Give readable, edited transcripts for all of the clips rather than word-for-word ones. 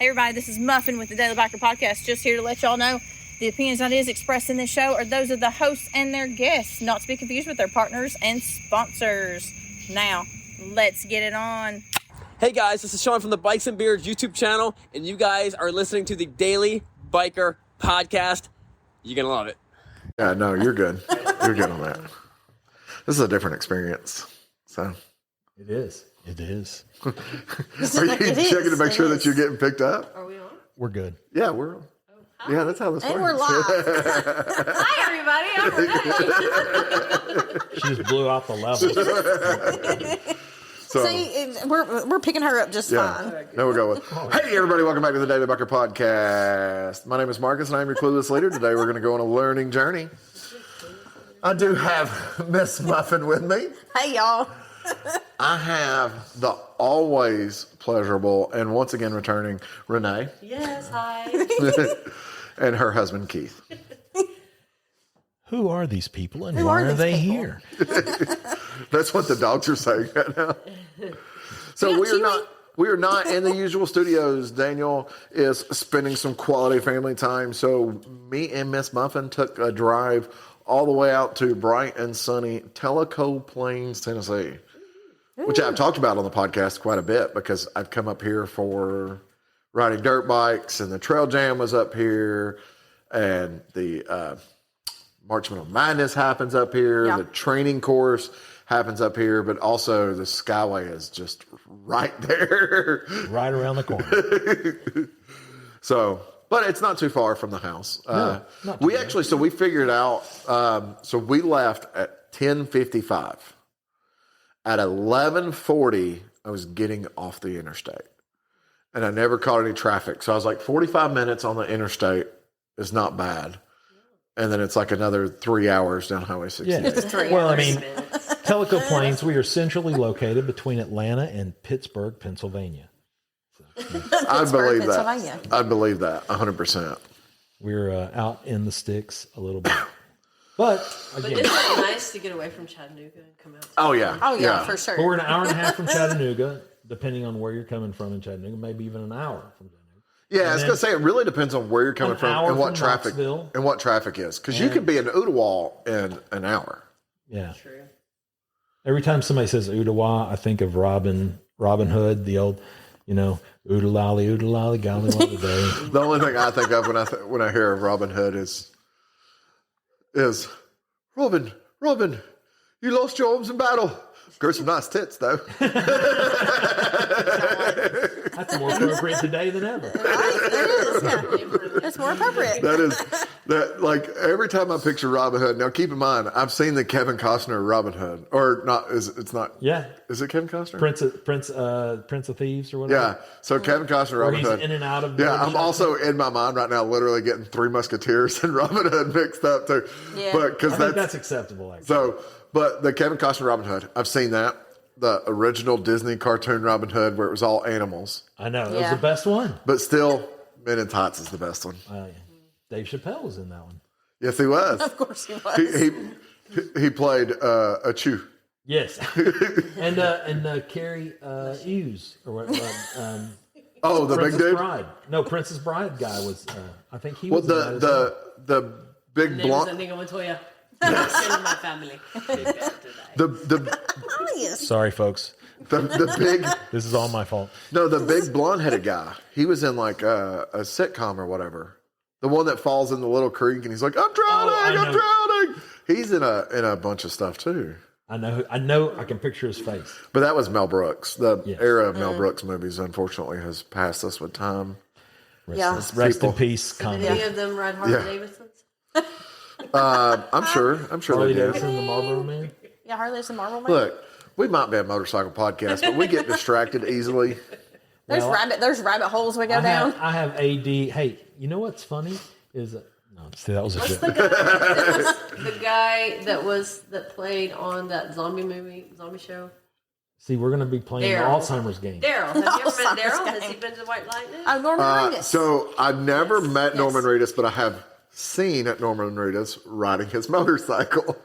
Hey everybody, this is Muffin with the Daily Biker Podcast. Just here to let y'all know the opinions and ideas expressed in this show are those of the hosts and their guests, not to be confused with their partners and sponsors. Now, let's get it on. Hey guys, this is Sean from the Bikes and Beards YouTube channel, and you guys are listening to the Daily Biker Podcast. You're gonna love it. Yeah, no, you're good. You're good on that. This is a different experience. So it is. It is. Are you checking to make sure that you're getting picked up? Are we on? We're good. Yeah, we're on. Yeah, that's how this works. And we're live. Hi, everybody. I'm Renee. She just blew out the level. So, See, we're picking her up just fine. Now we'll go with, hey everybody, welcome back to the Daily Biker Podcast. My name is Marcus and I'm your clueless leader. Today we're going to go on a learning journey. I do have Miss Muffin with me. Hey y'all. I have the always pleasurable and once again returning Renee. Yes, hi. And her husband Keith. Who are these people and why are they here? That's what the dogs are saying right now. So we are not in the usual studios. Daniel is spending some quality family time. So me and Miss Muffin took a drive all the way out to bright and sunny Tellico Plains, Tennessee, which I've talked about on the podcast quite a bit because I've come up here for riding dirt bikes, and the Trail Jam was up here, and the Marchman of Madness happens up here. Yeah. The training course happens up here, but also the Skyway is just right there. Right around the corner. So, but it's not too far from the house. Not too bad. So we figured out, so we left at 10:55. At 11:40, I was getting off the interstate. And I never caught any traffic. So I was like, 45 minutes on the interstate is not bad. And then it's like another 3 hours down Highway 68. Yeah. Well, I mean, Tellico Plains, we are centrally located between Atlanta and Pittsburgh, Pennsylvania. I believe Pennsylvania. that. I believe that 100%. We're out in the sticks a little bit. But, But again, isn't it nice to get away from Chattanooga and come out? Oh, yeah. Oh yeah, for sure. we're an hour and a half from Chattanooga, depending on where you're coming from in Chattanooga, maybe even an hour from Chattanooga. Yeah, I was going to say, it really depends on where you're coming An from hour and what from traffic Knoxville. and what traffic is. Because you could be in Ooltewah in an hour. Yeah. True. Every time somebody says Ooltewah, I think of Robin Hood, the old, oodalolly, golly, what a day. The only thing I think of when I hear of Robin Hood is Robin, you lost your arms in battle. Got some nice tits though. That's more appropriate today than ever. It's more appropriate. That like every time I picture Robin Hood. Now keep in mind, I've seen the Kevin Costner Robin Hood, or not? It's not. Yeah. Is it Kevin Costner? Prince of Thieves or whatever. Yeah. So Kevin Costner Where Robin he's Hood. in and out of. Yeah, I'm also in my mind right now, literally getting Three Musketeers and Robin Hood mixed up too. Yeah. But because I think that's acceptable. Actually. so. But the Kevin Costner Robin Hood, I've seen that. The original Disney cartoon Robin Hood, where it was all animals. I know that was Yeah. the best one. But still, Men in Tights is the best one. Dave Chappelle was in that one. Yes, he was. Of course he was. He played a Chew. Yes, and Carrie Hughes or what? Oh, the Princess big dude. Bride. No, Princess Bride guy was. I think he Well, was. in that as well. the big Name is blonde. Inigo Montoya. In my family. The Oh yes. Sorry, folks. the big. This is all my fault. No, the big blonde-headed guy. He was in like a sitcom or whatever. The one that falls in the little creek and he's like, "I'm drowning! I I'm know. drowning!" He's in a bunch of stuff too. I know. I can picture his face. But that was Mel Brooks. The Yes. era of Mel Brooks movies, unfortunately, has passed us with time. Yeah. Rest People. in peace, Did comedy. any of them ride Harley Yeah. Davidsons? I'm sure Harley they did. Davidson and the Marlboro Man. Yeah, Harley Davidson Marvel Man. Look, we might be a motorcycle podcast, but we get distracted easily. There's rabbit holes we go down. I have AD. Hey, you know what's funny is that was a What's joke. the guy that played on that zombie show? See, we're going to be playing the Daryl. Alzheimer's game. Daryl. Have you ever met Alzheimer's Daryl? Has game. he been to White Lightning? Oh, Norman Reedus. So I've never met Norman Reedus, but I have seen at Norman Reedus riding his motorcycle.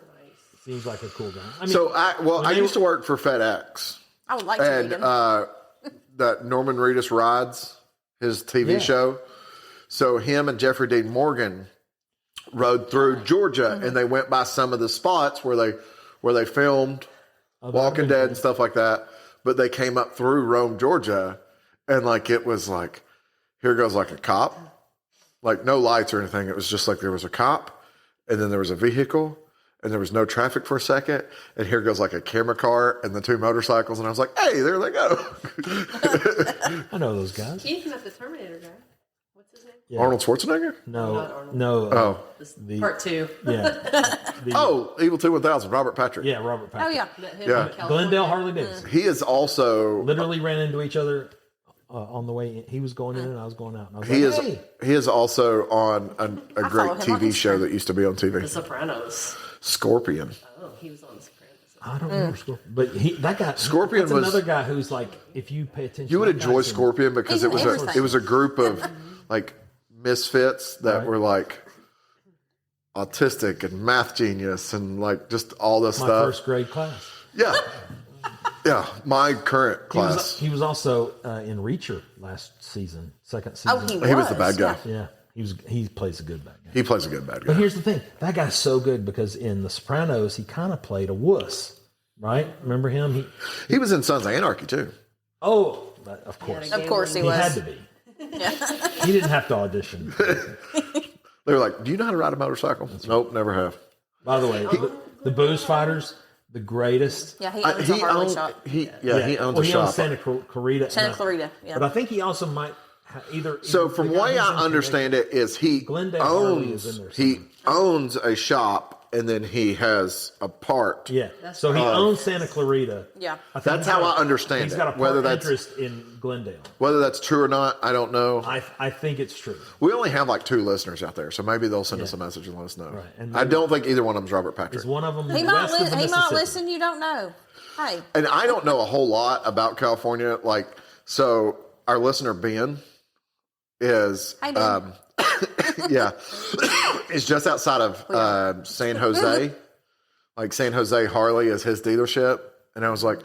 Seems like a cool guy. I mean, So I used to work for FedEx, I would like to and meet him. that Norman Reedus rides. his TV show. So him and Jeffrey Dean Morgan rode through Georgia, and they went by some of the spots where they filmed Walking Dead and stuff like that. But they came up through Rome, Georgia, and like it was like, here goes like a cop, like no lights or anything. It was just like there was a cop, and then there was a vehicle, and there was no traffic for a second, and here goes like a camera car and the two motorcycles, and I was like, hey, there they go. I know those guys. Keith met the Terminator guy. What's his name? Yeah. Arnold Schwarzenegger? Not Arnold. No. Part 2. Yeah. Evil T-1000, Robert Patrick. Yeah, Robert Patrick. Oh yeah. Met him Yeah. in California. Glendale Harley Davidson. He is also Literally ran into each other on the way in. He was going in and I was going out. And I was he like, is hey. he is also on a great follow him on TV show Instagram. that used to be on The TV. Sopranos. Scorpion. Oh, he was on The Sopranos. I don't remember Scorpion. But that guy, Scorpion that's was- another guy who's like, if you pay attention, You would that guy's enjoy in- Scorpion because He's it was in a everything. it was a group of like misfits that Right. were like autistic and math genius and like just all this My stuff. first grade class. Yeah. Yeah. My current class. He was also in Reacher last season, second season. Oh, he was. He was the bad guy. Yeah. Yeah, he plays a good bad guy. He plays a good bad But guy. here's the thing: that guy's so good because in The Sopranos, he kind of played a wuss, right? Remember him? He was in Sons of Anarchy too. Of course, Of course he he was. had to be. He didn't have to audition. They were like, "Do you know how to ride a motorcycle?" Nope, never have. By the way, the Booze Fighters, the greatest. Yeah, he owns a Harley shop. He owns well, a he shop. owns Santa Clarita. Santa Clarita, yeah. But I think he also might either. So the from guy way who's I in understand it is he Glendale Harley is in owns there he somewhere. owns a shop and then he has a part. Yeah, so he owns Santa Clarita. Yeah. I think That's he's how got I understand He's it. got a part Whether that's interest in Glendale. whether that's true or not, I don't know. I think it's true. We only have like 2 listeners out there, so maybe they'll send us a message and let us know. Right, and I don't think either one of them's Robert Patrick. Is one of them He might, west of the he might Mississippi? listen. You don't know. Hey, And I don't know a whole lot about California. Like, so our listener Ben is Hi, Ben. yeah, is just outside of San Jose. Like San Jose Harley is his dealership, and I was like,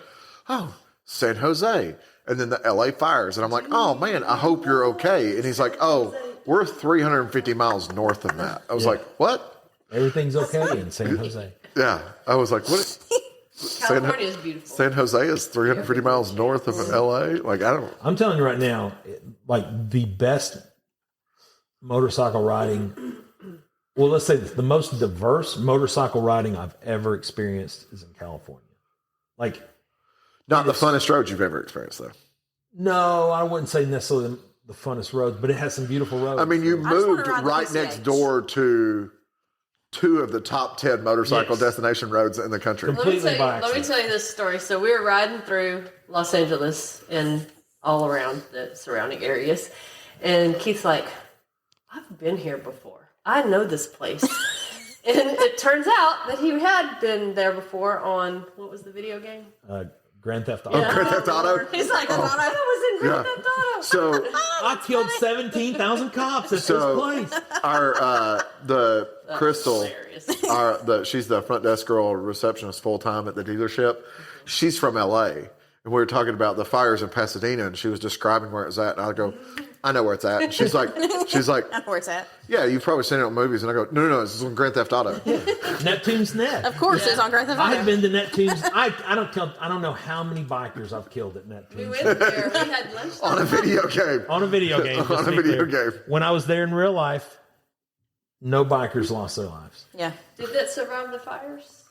oh, San Jose, and then the LA fires, and I'm like, oh man, I hope you're okay. And he's like, oh, we're 350 miles north of that. I was like, what? Everything's okay in San Jose. Yeah, I was like, what? California is beautiful. San Jose is 350 miles north of LA. Like, I don't. I'm telling you right now, like the best motorcycle riding. Well, let's say this, the most diverse motorcycle riding I've ever experienced is in California. Like, Not the funnest road you've ever experienced, though. no, I wouldn't say necessarily the funnest roads, but it has some beautiful roads. I mean, you just wanna moved ride the right PCH. next door to 2 of the top 10 motorcycle Yes. destination roads in the country. Completely by Let me accident. tell you this story. So we were riding through Los Angeles and all around the surrounding areas. And Keith's like, I've been here before. I know this place. And it turns out that he had been there before on, what was the video game? Grand Theft Auto. Grand Theft Auto? He's like, I was in Grand Yeah. Theft Auto. So I killed 17,000 cops at So- this place. our the Crystal, Hilarious. she's the front desk girl, receptionist full time at the dealership. She's from LA, and we were talking about the fires in Pasadena, and she was describing where it's at. And I go, I know where it's at. And she's like, where it's at. yeah, you've probably seen it on movies. And I go, no, this is on Grand Theft Auto. Neptune's Net. Of course, it's on Grand Theft Auto. I've been to Neptune's. I don't know how many bikers I've killed at We Neptune's. went there. We had lunch. On a video game. On a video game. just On to a be video clear. game. When I was there in real life, no bikers lost their lives. Yeah. Did that survive the fires?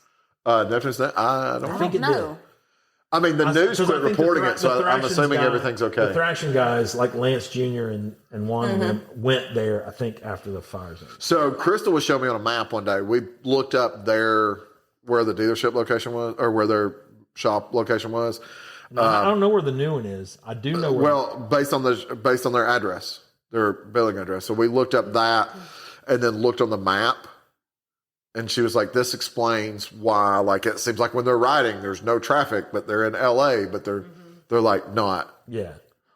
Neptune's Net? I don't I know. don't it know. I mean, the news 'Cause I quit think the reporting Thra- it, so the I'm Thrashing assuming guy- everything's The okay. thrashing guys like Lance Jr. and Juan and them went there, I think, after the fires. So Crystal was showing me on a map one day. We looked up where the dealership location was, or where their shop location was. I don't know where the new one is. I do know where. Well, based on their address, their billing address. So we looked up that, and then looked on the map. And she was like, "This explains why. Like, it seems like when they're riding, there's no traffic, but they're in LA, but they're like not." Yeah.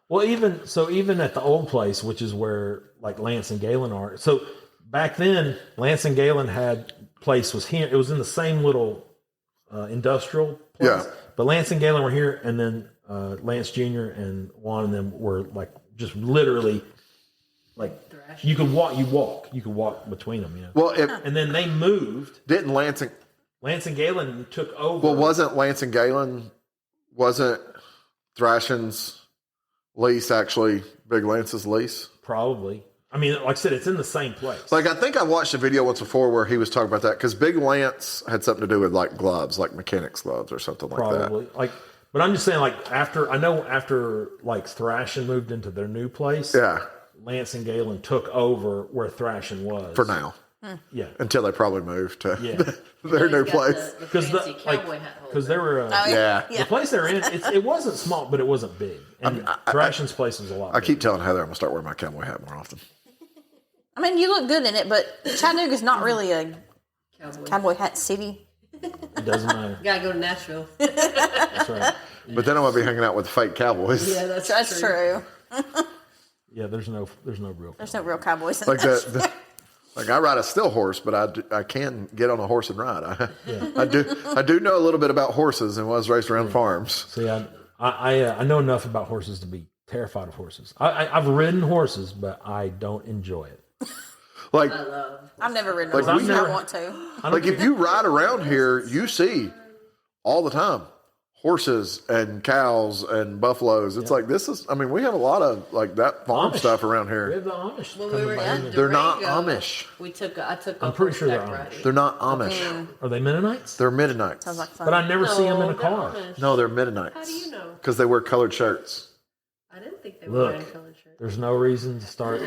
Well, even at the old place, which is where like Lance and Galen are. So back then, Lance and Galen had place was here. It was in the same little industrial place. Yeah. But Lance and Galen were here, and then Lance Jr. and Juan and them were like just literally like you could walk between them, you know. Well, And then they moved. didn't Lansing Galen took over. Well, wasn't Lansing Galen, wasn't Thrashing's lease actually Big Lance's lease? Probably. I mean, like I said, it's in the same place. Like, I think I watched a video once before where he was talking about that because Big Lance had something to do with like gloves, like mechanics gloves or something like that. Probably. Like, but I'm just saying, like, after like Thrashing moved into their new place, Yeah, Lance and Galen took over where Thrashing was. for now. Yeah. Until they probably moved to Yeah. their new He's got place. the Because fancy cowboy hat holder. they were Yeah. the place they're in. It wasn't small, but it wasn't big. And Thrashing's place was a lot. I keep telling Heather I'm going to start wearing my cowboy hat more often. I mean, you look good in it, but Chattanooga's not really a cowboy hat city. It doesn't matter. Gotta go to Nashville. That's right. But then I'm going to be hanging out with fake cowboys. Yeah, that's True. Yeah, there's no real. There's no real cowboys in Like that. like I ride a still horse, but I can get on a horse and ride. I do know a little bit about horses and was raised around farms. See, I know enough about horses to be terrified of horses. I've ridden horses, but I don't enjoy it. Like, I've never ridden Like, a horse. we I never- want to. like if you ride around here, you see all the time horses and cows and buffaloes. It's like we have a lot of like that farm Amish. stuff around We here. have the Amish. When we coming were by in here. They're not Durango, Amish. I took. I'm pretty sure they're horseback Amish. riding. They're not Amish. Are they Mennonites? They're Mennonites. Sounds like fun. But I never see them in a they're car. Amish. No, they're Mennonites. How do you know? Because they wear colored shirts. I didn't think they Look. were wearing colored shirts. There's no reason to start.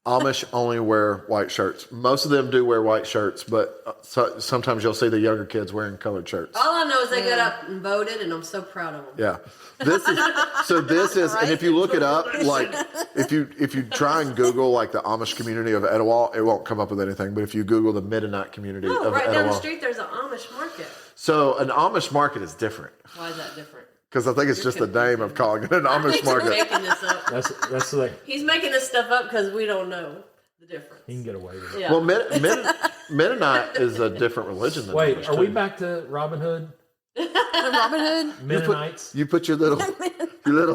Amish only wear white shirts. Most of them do wear white shirts, but sometimes you'll see the younger kids wearing colored shirts. All I know is they got up and voted, and I'm so proud of them. Yeah. This is and if you look it up, like if you try and Google like the Amish community of Etowah, it won't come up with anything. But if you Google the Mennonite community No, of right down the Etowah, street there's an Amish market. so an Amish market is different Why is that different? because I think it's just the name of calling it an Amish He's market. making this up. That's like He's making this stuff up because we don't know the difference. he can get away with it. Yeah. Well, Mennonite is a different religion than Wait, Amish, are we too. back to Robin Hood? Robin Hood. Mennonites? You put your little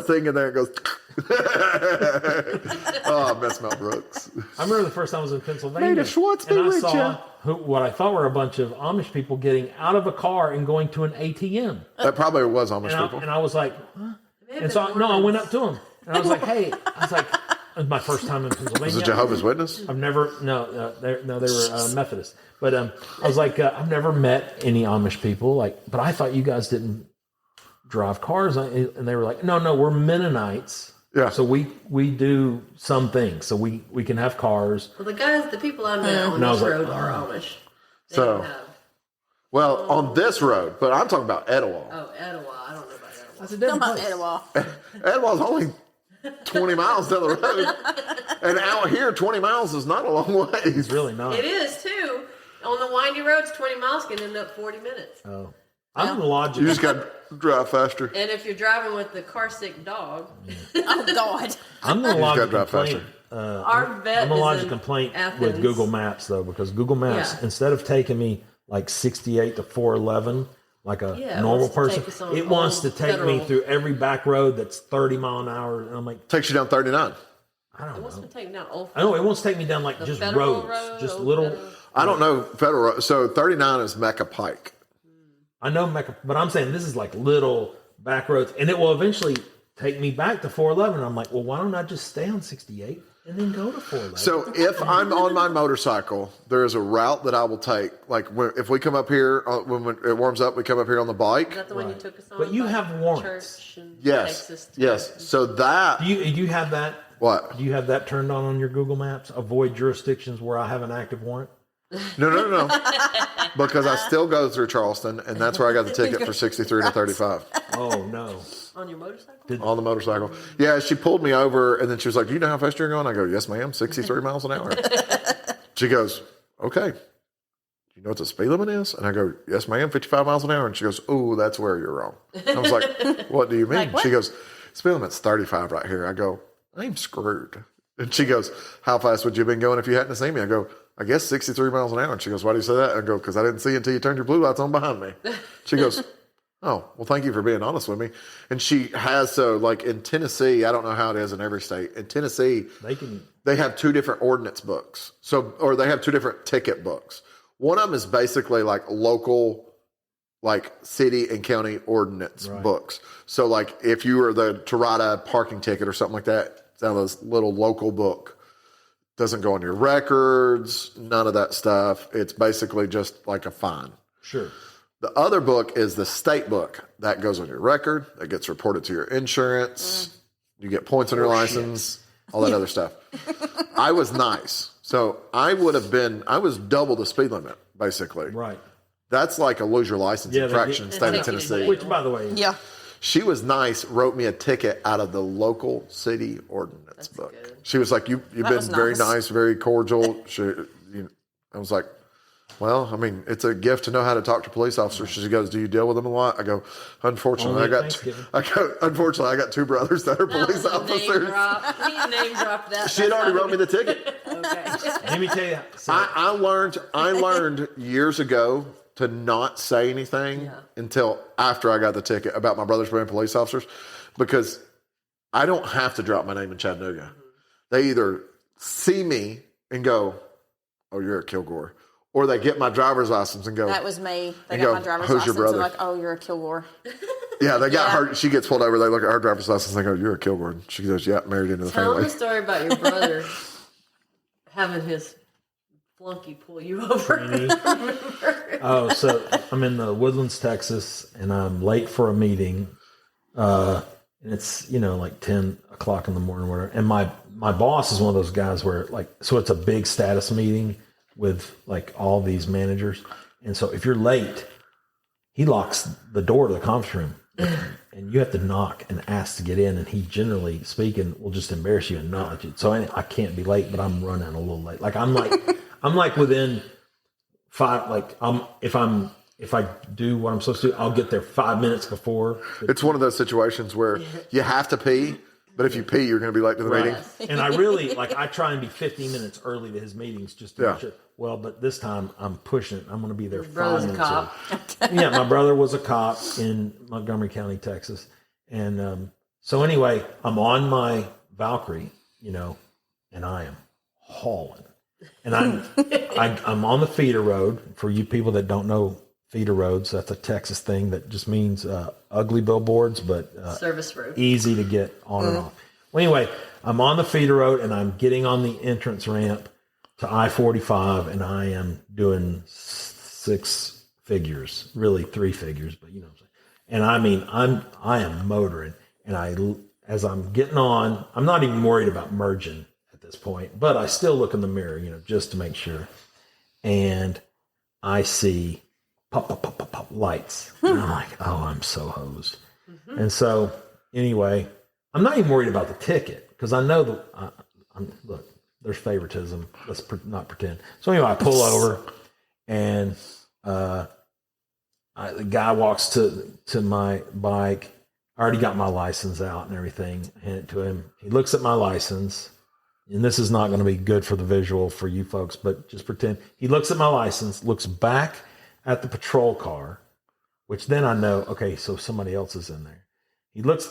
thing in there and it goes. Oh, I miss Mel Brooks. I remember the first time I was in Pennsylvania, May the Schwartz be and I with saw what I thought were a bunch of Amish people getting out of a car and going to an ATM. That probably was Amish And people. I was like, huh? And so I went up to him and I was like, hey, it was my first time in Pennsylvania. Was it Jehovah's Witness? I've never, they were Methodist. But I was like, I've never met any Amish people. But I thought you guys didn't drive cars. And they were like, no, we're Mennonites. Yeah. So we do some things. So we can have cars. Well, the people I met on And I this was like, road are Amish. They So- don't have. Well, on this road, but I'm talking about Etowah. Oh, Etowah. I don't know about Etowah. That's a Come different on, place. Etowah. Etowah's only 20 miles down the road. And out here, 20 miles is not a long way. It's really not. It is too. On the windy roads, 20 miles can end up 40 minutes. Oh. I'm the logic. You just got to drive faster. And if you're driving with the car sick dog, Oh God. I'm the gotta logic drive complaint. our vet I'm a is logic in complaint Athens. with Google Maps though, because Google Maps, Yeah. instead of taking me like 68 to 411 like a Yeah, it normal wants to person, take us on it wants to old take me federal- through every back road that's 30 mile an hour, and I'm like, Takes you down 39. I don't It wants know. to take down old. I know it wants to take me down like just federal roads, road, just old little. federal. I don't know federal road. So 39 is Mecca Pike. I know, but I'm saying this is like little back roads, and it will eventually take me back to 411. I'm like, well, why don't I just stay on 68 and then go to 411? So if I'm on my motorcycle, there is a route that I will take. Like if we come up here, when it warms up, we come up here on the bike. Is that the one you took us on? But you by have warrants. Church and Yes. Texas to- Yes. So that, do you have that? what? Do you have that turned on your Google Maps? Avoid jurisdictions where I have an active warrant. No. Because I still go through Charleston, and that's where I got the ticket for 63 to 35 Oh no! On your motorcycle? on the motorcycle. Yeah, she pulled me over, and then she was like, "Do you know how fast you're going?" I go, "Yes, ma'am, 63 miles an hour." She goes, "Okay. Do you know what the speed limit is?" And I go, "Yes, ma'am, 55 miles an hour." And she goes, "Oh, that's where you're wrong." I was like, "What do you mean?" Like what? She goes, "Speed limit's 35 right here." I go, "I'm screwed." And she goes, "How fast would you have been going if you hadn't seen me?" I go, "I guess 63 miles an hour." And she goes, "Why do you say that?" I go, "Because I didn't see you until you turned your blue lights on behind me." She goes, Oh, well, thank you for being honest with me. And she has, so like in Tennessee, I don't know how it is in every state. In Tennessee, they have 2 different ordinance books. Or they have 2 different ticket books. One of them is basically like local, like city and county ordinance books. So like if you were to write a parking ticket or something like that, it's out of this little local book. Doesn't go on your records, none of that stuff. It's basically just like a fine. Sure. The other book is the state book. That goes on your record. That gets reported to your insurance. You get points on your license, all that other stuff. I was nice. So I was double the speed limit, basically. Right. That's like a lose your license infraction in the state of Tennessee. Which, by the way, she was nice, wrote me a ticket out of the local city ordinance book. Good. She was like, you've been very nice, very cordial. I was like, well, I mean, it's a gift to know how to talk to police officers. She goes, do you deal with them a lot? I go, unfortunately, I got 2 brothers that are police officers. Name drop that. She had already wrote me the ticket. Okay. Let me tell you. I learned years ago to not say anything until after I got the ticket about my brothers being police officers, because I don't have to drop my name in Chattanooga. They either see me and go, oh, you're a Kilgore. Or they get my driver's license and go. That was me. They got my driver's license and like, oh, you're a Kilgore. Yeah, they got her. She gets pulled over. They look at her driver's license and they go, you're a Kilgore. And she goes, yeah, married into the family. Tell them the story about your brother having his flunky pull you over. Oh, so I'm in the Woodlands, Texas, and I'm late for a meeting. And it's, like 10 o'clock in the morning, or whatever. And my boss is one of those guys where so it's a big status meeting with like all these managers. And so if you're late, he locks the door to the conference room and you have to knock and ask to get in. And he, generally speaking, will just embarrass you and not let you. So I can't be late, but I'm running a little late. Like I'm like within 5, if I do what I'm supposed to do, I'll get there 5 minutes before. It's one of those situations where you have to pee, but if you pee, you're going to be late to the meeting. And I really, I try and be 15 minutes early to his meetings just to make sure. Well, but this time I'm pushing it. I'm going to be there 5 minutes early. Yeah, my brother was a cop in Montgomery County, Texas. And so anyway, I'm on my Valkyrie, and I am hauling. And I'm on the feeder road. For you people that don't know feeder roads, that's a Texas thing that just means ugly billboards, but service road, easy to get on and off. Well, anyway, I'm on the feeder road and I'm getting on the entrance ramp to I-45, and I am doing 6 figures, really 3 figures, but you know what I'm saying. And I mean, I am motoring, and as I'm getting on, I'm not even worried about merging at this point, but I still look in the mirror, just to make sure. And I see pop, pop, pop, pop, pop lights. And I'm like, oh, I'm so hosed. Mm-hmm. And so anyway, I'm not even worried about the ticket because I know look, there's favoritism. Let's not pretend. So anyway, I pull over and the guy walks to my bike. I already got my license out and everything. I hand it to him. He looks at my license, and this is not going to be good for the visual for you folks, but just pretend. He looks at my license, looks back at the patrol car, which then I know, okay, so somebody else is in there. He looks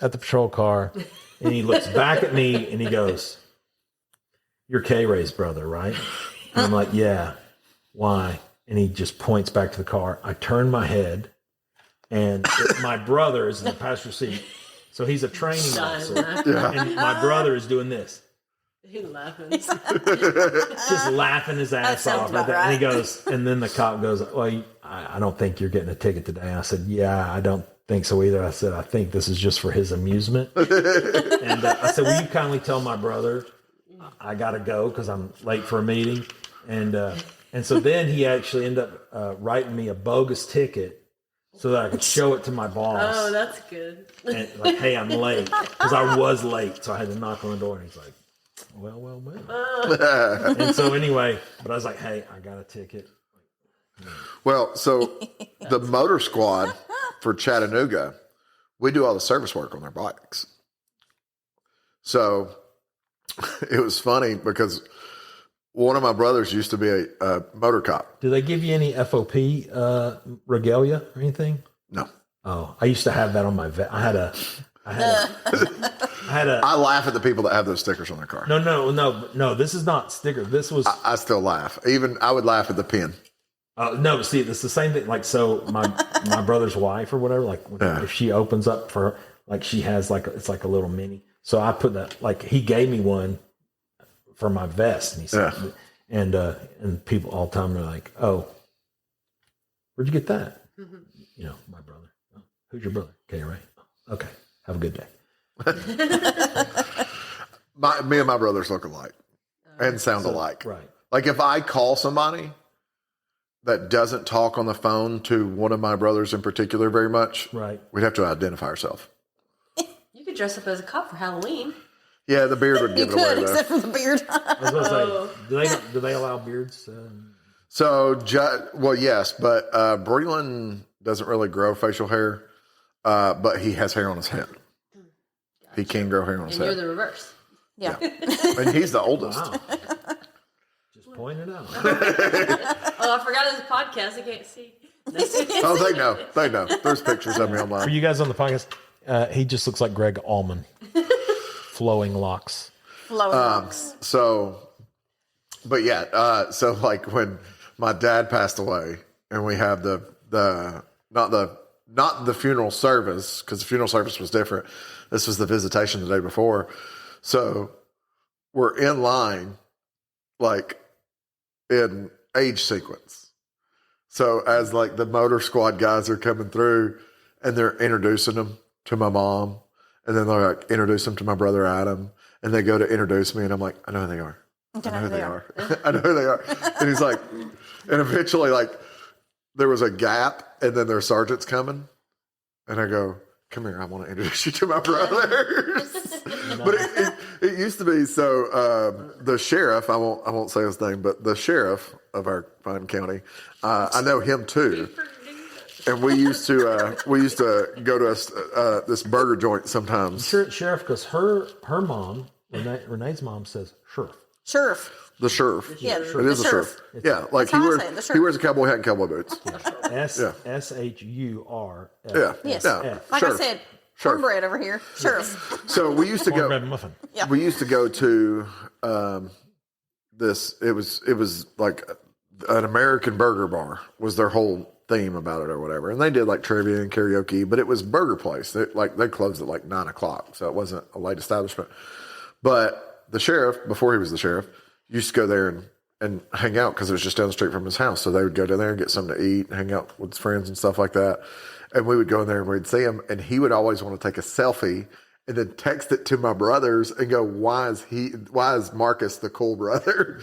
at the patrol car, and he looks back at me, and he goes, "You're K-Ray's brother, right?" And I'm like, "Yeah." "Why?" And he just points back to the car. I turn my head, and my brother is in the passenger seat. So he's a training officer. Yeah. And my brother is doing this. He laughing. Just laughing his ass off. Right? And he goes, and then the cop goes, "Well, I don't think you're getting a ticket today." I said, "Yeah, I don't think so either." I said, "I think this is just for his amusement." And I said, "Will you kindly tell my brother I got to go because I'm late for a meeting?" And so then he actually ended up writing me a bogus ticket so that I could show it to my boss. Oh, that's good. And like, "Hey, I'm late," because I was late, so I had to knock on the door. And he's like, well. And so anyway, but I was like, "Hey, I got a ticket." Well, so the motor squad for Chattanooga, we do all the service work on their bikes. So it was funny because one of my brothers used to be a motor cop. Do they give you any FOP regalia or anything? No. Oh, I used to have that on my vest. I laugh at the people that have those stickers on their car. No. This is not sticker. This was. I still laugh. Even I would laugh at the pin. No, see, it's the same thing. Like, so my brother's wife or whatever, like if she opens up for, like, she has it's like a little mini. So I put that, like, he gave me one for my vest, and he said, and people all the time are like, oh, where'd you get that? You know, my brother. Oh, who's your brother? Okay, right. Okay, have a good day. Me and my brothers look alike and sound alike. Right. Like if I call somebody that doesn't talk on the phone to one of my brothers in particular very much, right, we'd have to identify ourselves. You could dress up as a cop for Halloween. Yeah, the beard would give it away, though. Except for the beard. I was going to say, do they allow beards? Well, yes, but Breland doesn't really grow facial hair, but he has hair on his head. Gotcha. He can grow hair on his head. And you're the reverse. Yeah. And he's the oldest. Wow. Just point it out. Oh, I forgot his podcast. I can't see. Oh, they know. They know. There's pictures of me online. For you guys on the podcast, he just looks like Greg Allman. Flowing locks. So, but yeah, so like when my dad passed away and we have not the funeral service, because the funeral service was different. This was the visitation the day before. So we're in line, like in age sequence. So as like the motor squad guys are coming through and they're introducing them to my mom, and then they're like, introduce them to my brother Adam, and they go to introduce me, and I'm like, I know who they are. I know who they are. I know who they are. And he's like, and eventually, like, there was a gap, and then their sergeant's coming, and I go, come here, I want to introduce you to my brothers. But it used to be so. The sheriff, I won't say his name, but the sheriff of our fine county, I know him too. And we used to go to this burger joint sometimes. Sheriff, because her mom, Renee's mom, says sheriff. Sheriff. The sheriff. Yeah, it is a sheriff. Yeah, like he wears a cowboy hat and cowboy boots. SHURF. Yeah, yes. Yeah. Like I said, cornbread over here. Sheriff. So we used to go. Cornbread muffin. Yeah. We used to go to this. It was like an American burger bar was their whole theme about it or whatever, and they did like trivia and karaoke, but it was a burger place. They closed at like 9:00, so it wasn't a late establishment. But the sheriff, before he was the sheriff, used to go there and hang out because it was just down the street from his house. So they would go down there and get something to eat, and hang out with his friends and stuff like that. And we would go in there and we'd see him, and he would always want to take a selfie and then text it to my brothers and go, why is Marcus the cool brother?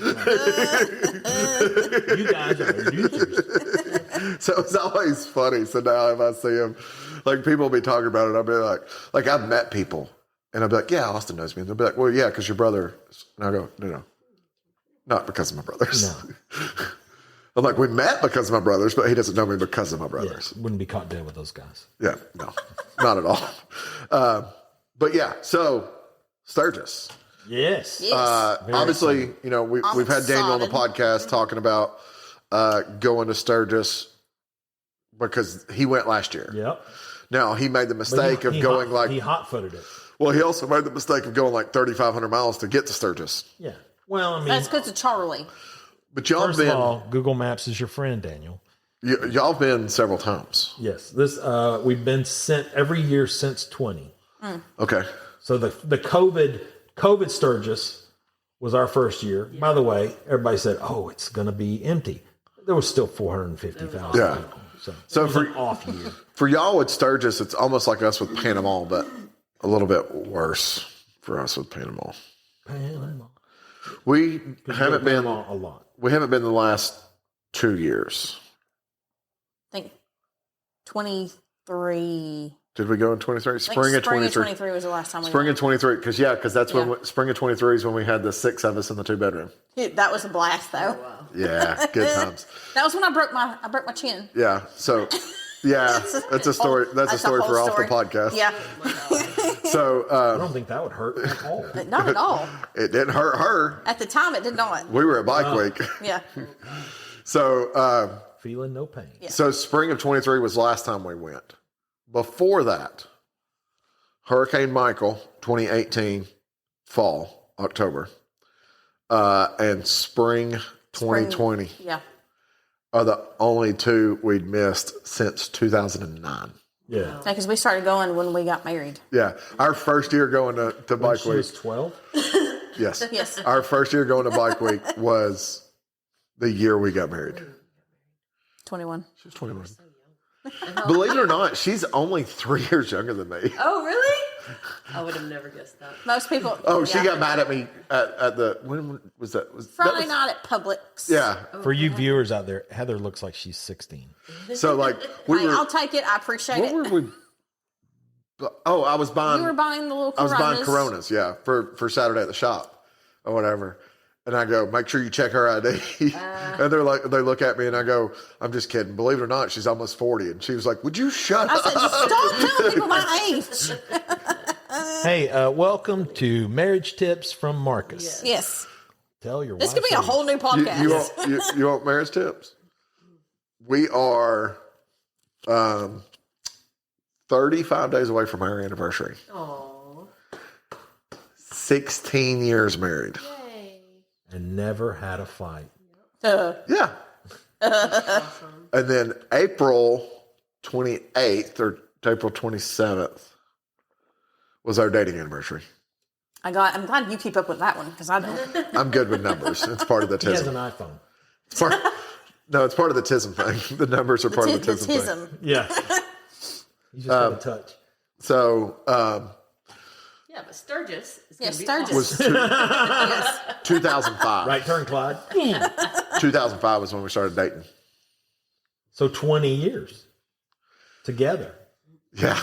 You guys are users. So it's always funny. So now if I see him, like people will be talking about it, I'll be like I've met people and I'll be like, yeah, Austin knows me. And they'll be like, well, yeah, because your brother. And I go, no, not because of my brothers. No. I'm like, we met because of my brothers, but he doesn't know me because of my brothers. Yeah, wouldn't be caught dead with those guys. Yeah, no, not at all. But yeah, so Sturgis. Yes. Obviously, you know, we've had Daniel on the podcast talking about going to Sturgis because he went last year. Yep. Now, he made the mistake of going he hot-footed it. Well, he also made the mistake of going like 3,500 miles to get to Sturgis. Yeah. Well, I mean. That's because of Charlie. But y'all First of all, Google Maps is your friend, Daniel. Y'all been several times. Yes. We've been sent every year since 20. Okay. So the COVID Sturgis was our first year. By the way, everybody said, "Oh, it's going to be empty." There was still 450,000 Yeah. people. So it was an off year. For y'all with Sturgis, it's almost like us with Panama, but a little bit worse for us with Panama. We haven't been a lot. We haven't been the last 2 years. I think 23. Did we go in 23? Spring of 23. 23 was the last time we Spring went. of 23, because that's when spring of 23 is when we had the 6 of us in the 2-bedroom. That was a blast, though. Oh, wow. Yeah, good times. That was when I broke my chin. Yeah, so that's a story. That's a story for off the podcast. Yeah. So I don't think that would hurt at all. Not at all. It didn't hurt her. At the time, it did not. We were at Bike Week. Yeah. So feeling no pain. Yeah. So spring of 23 was the last time we went. Before that, Hurricane Michael, 2018, fall, October, and spring 2020 Yeah. are the only two we'd missed since 2009. Yeah. Because we started going when we got married. Yeah. Our first year going to When Bike she Week. was 12? Yes. Yes. Our first year going to Bike Week was the year we got married. 21. She was 21. Believe it or not, she's only 3 years younger than me. Oh, really? I would have never guessed that. Most people. Oh, she got mad at me at the, when was that? Friday night at Publix. Yeah. For you viewers out there, Heather looks like she's 16. So like, we Hey, were, I'll take it. I appreciate what it. were we? Oh, I was buying. You were buying the little I was Coronas. buying Coronas, yeah, for Saturday at the shop or whatever. And I go, make sure you check her ID. And they're like, they look at me and I go, I'm just kidding. Believe it or not, she's almost 40. And she was like, would you shut I up? said, just stop telling people my age. Hey, welcome to Marriage Tips from Marcus. Yes. Tell your This wife. could be a whole new podcast. You want marriage tips? We are 35 days away from our anniversary. Oh, 16 years married. yay. And never had a fight. Yeah. Awesome. And then April 28th or April 27th was our dating anniversary. I'm glad you keep up with that one because I don't. I'm good with numbers. It's part of the He has an tism. iPhone. It's part, no, it's part of the tism thing. The numbers are part of the tism thing. tism. Yeah. You just got a touch. So Yeah, but Sturgis is Yeah, going to be Sturgis. was Yes. 2005. Right turn, Clyde. 2005 was when we started dating. So 20 years together. Yeah.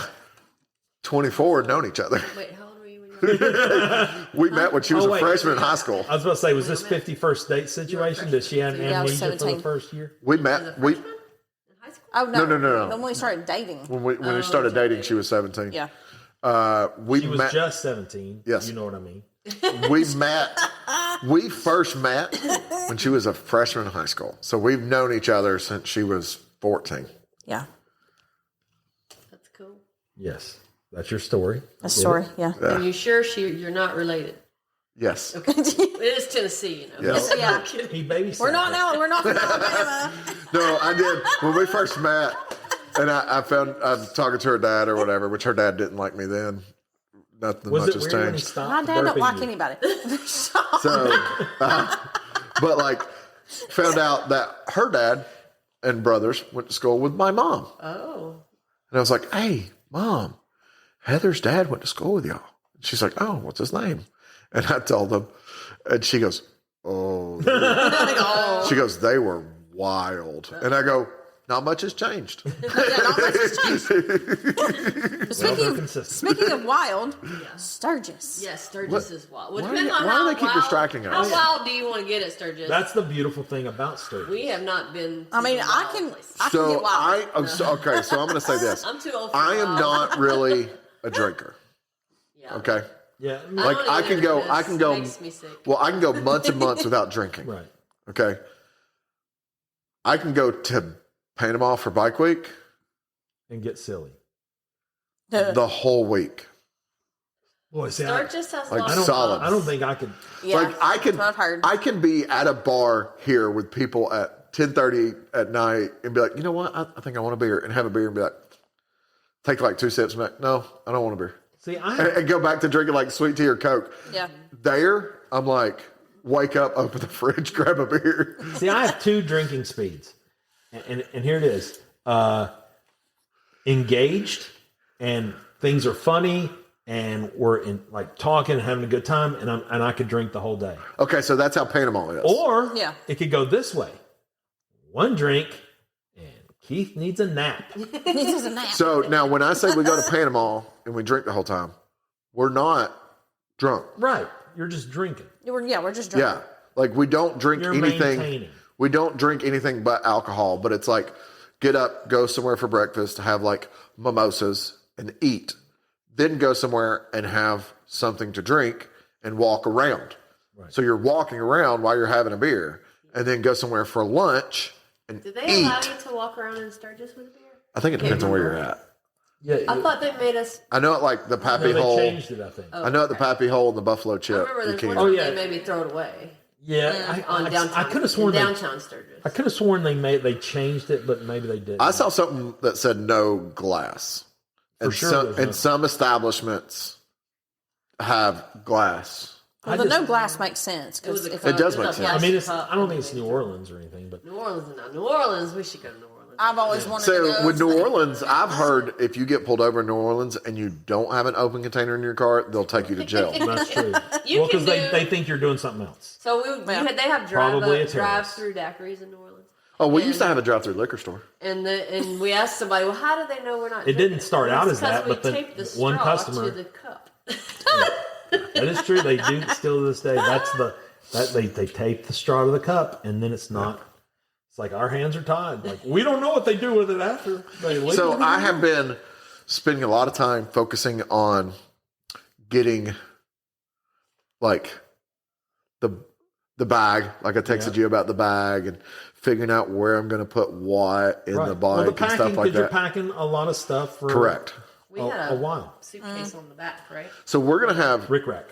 24 had known each other. Wait, how old were you when you were We met when she was Oh, a wait. freshman in high school. I was about to say, was this 51st date situation? Did she have Yeah, I was amnesia for the 17. first year? We met we in high school? Oh no. No. When we started dating. when we started dating, she was 17. Yeah. We She was met just 17. Yes. You know what I mean. we first met when she was a freshman in high school. So we've known each other since she was 14. Yeah. That's cool. Yes. That's your story. A story. Yeah. Are you sure you're not related? Yes. It is Tennessee, you know. Yes. Yeah. He babysat. We're not her. now. We're not from Alabama. No, I did. When we first met, and I was talking to her dad or whatever, which her dad didn't like me then. Nothing Was much it has weird when he changed. stopped My dad don't burping like you? anybody. So, but like, found out that her dad and brothers went to school with my mom. Oh. And I was like, hey, Mom, Heather's dad went to school with y'all. She's like, oh, what's his name? And I told them, and she goes, oh. She goes, they were wild. And I go, not much has changed. Not much has changed. They're consistent. Speaking of wild, Sturgis. Yes, Sturgis is wild. Well, Why depending do- on why do how they keep wild, distracting us? How wild do you want to get at Sturgis? That's the beautiful thing about Sturgis. We have not been. To I mean, the I wild can places. get wild. Okay, so I'm going to say this. I'm too old for I am wild. not really a drinker. Yeah. Okay. Yeah. Like don't I either, can go, because I can go. it makes me sick. Well, I can go months and months without drinking. Right. Okay. I can go to Panama for Bike Week And get silly. the whole week. Boy, see, Sturgis has Like lots of solid. I don't think I could. Yeah. Like I can, That's what I've heard. I can be at a bar here with people at 10:30 at night and be like, you know what? I think I want a beer, and have a beer and be like, take like 2 sips and be like, no, I don't want a beer, See, and go back to drinking like sweet tea or Coke. Yeah. There, I'm like, wake up, open the fridge, grab a beer. See, I have 2 drinking speeds, and here it is: engaged, and things are funny, and we're in like talking and having a good time, and I could drink the whole day. Okay, so that's how Panama is. Or Yeah. it could go this way: 1 drink, and Keith needs a nap. This is a nap. So now, when I say we go to Panama and we drink the whole time, we're not drunk. Right? You're just drinking. We're just drinking. Yeah, like we don't drink You're anything. maintaining. We don't drink anything but alcohol. But it's like, get up, go somewhere for breakfast, have like mimosas and eat, then go somewhere and have something to drink and walk around. Right. So you're walking around while you're having a beer, and then go somewhere for lunch, and Do they eat. allow you to walk around in Sturgis with a beer? I think it depends on where you're at. Yeah, I thought they made us. I know at like the Pappy they Hole. changed it. I think. Oh, I know at the Pappy Hole and the Buffalo I Chip. remember you there's can't. one yeah. they maybe throw it away. Yeah, On downtown. I could have sworn in downtown Sturgis. I could have sworn they changed it, but maybe they didn't. I saw something that said no glass. For sure some, there's and no- some establishments have glass. Well, the no glass makes sense because if It does make sense. I mean, I don't think it's New Orleans or anything, but New Orleans is not New Orleans. We should go to New Orleans. I've always wanted to So go. with New Orleans, I've heard if you get pulled over in New Orleans and you don't have an open container in your car, they'll take you to jail. that's true. You Well, because can do- they think you're doing something else. So they have Probably a terrorist. drive-through daiquiris in New Orleans. Oh, we used to have a drive-through liquor store. And we asked somebody, well, how do they know we're not? It drinking didn't start out It's as that, because but we then taped the one straw customer- to the cup. That is true. They do still to this day. They tape the straw to the cup, and then it's not. It's like our hands are tied. Like we don't know what they do with it after they leave. So I have been spending a lot of time focusing on getting like the bag. Like I texted you about the bag and figuring out where I'm going to put what in the bike well, the and packing, stuff like because you're that. packing a lot of stuff for Correct. We had a while. suitcase on the back, right? So we're going to have Rick rack.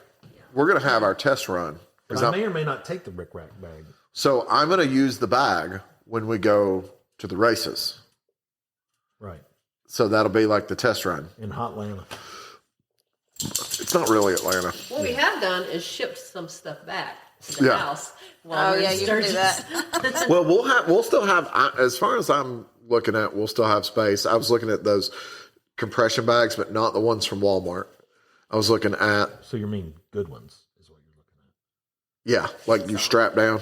our test run. But I may or may not take the Rick rack bag. So I'm going to use the bag when we go to the races. Right. So that'll be like the test run. In Hot Atlanta. It's not really Atlanta. What we have done is shipped some stuff back to the Yeah. house. Oh yeah, you can do that. Well, we'll still have, as far as I'm looking at, we'll still have space. I was looking at those compression bags, but not the ones from Walmart. I was looking at, So you mean good ones is what you're looking at. yeah, like you strap down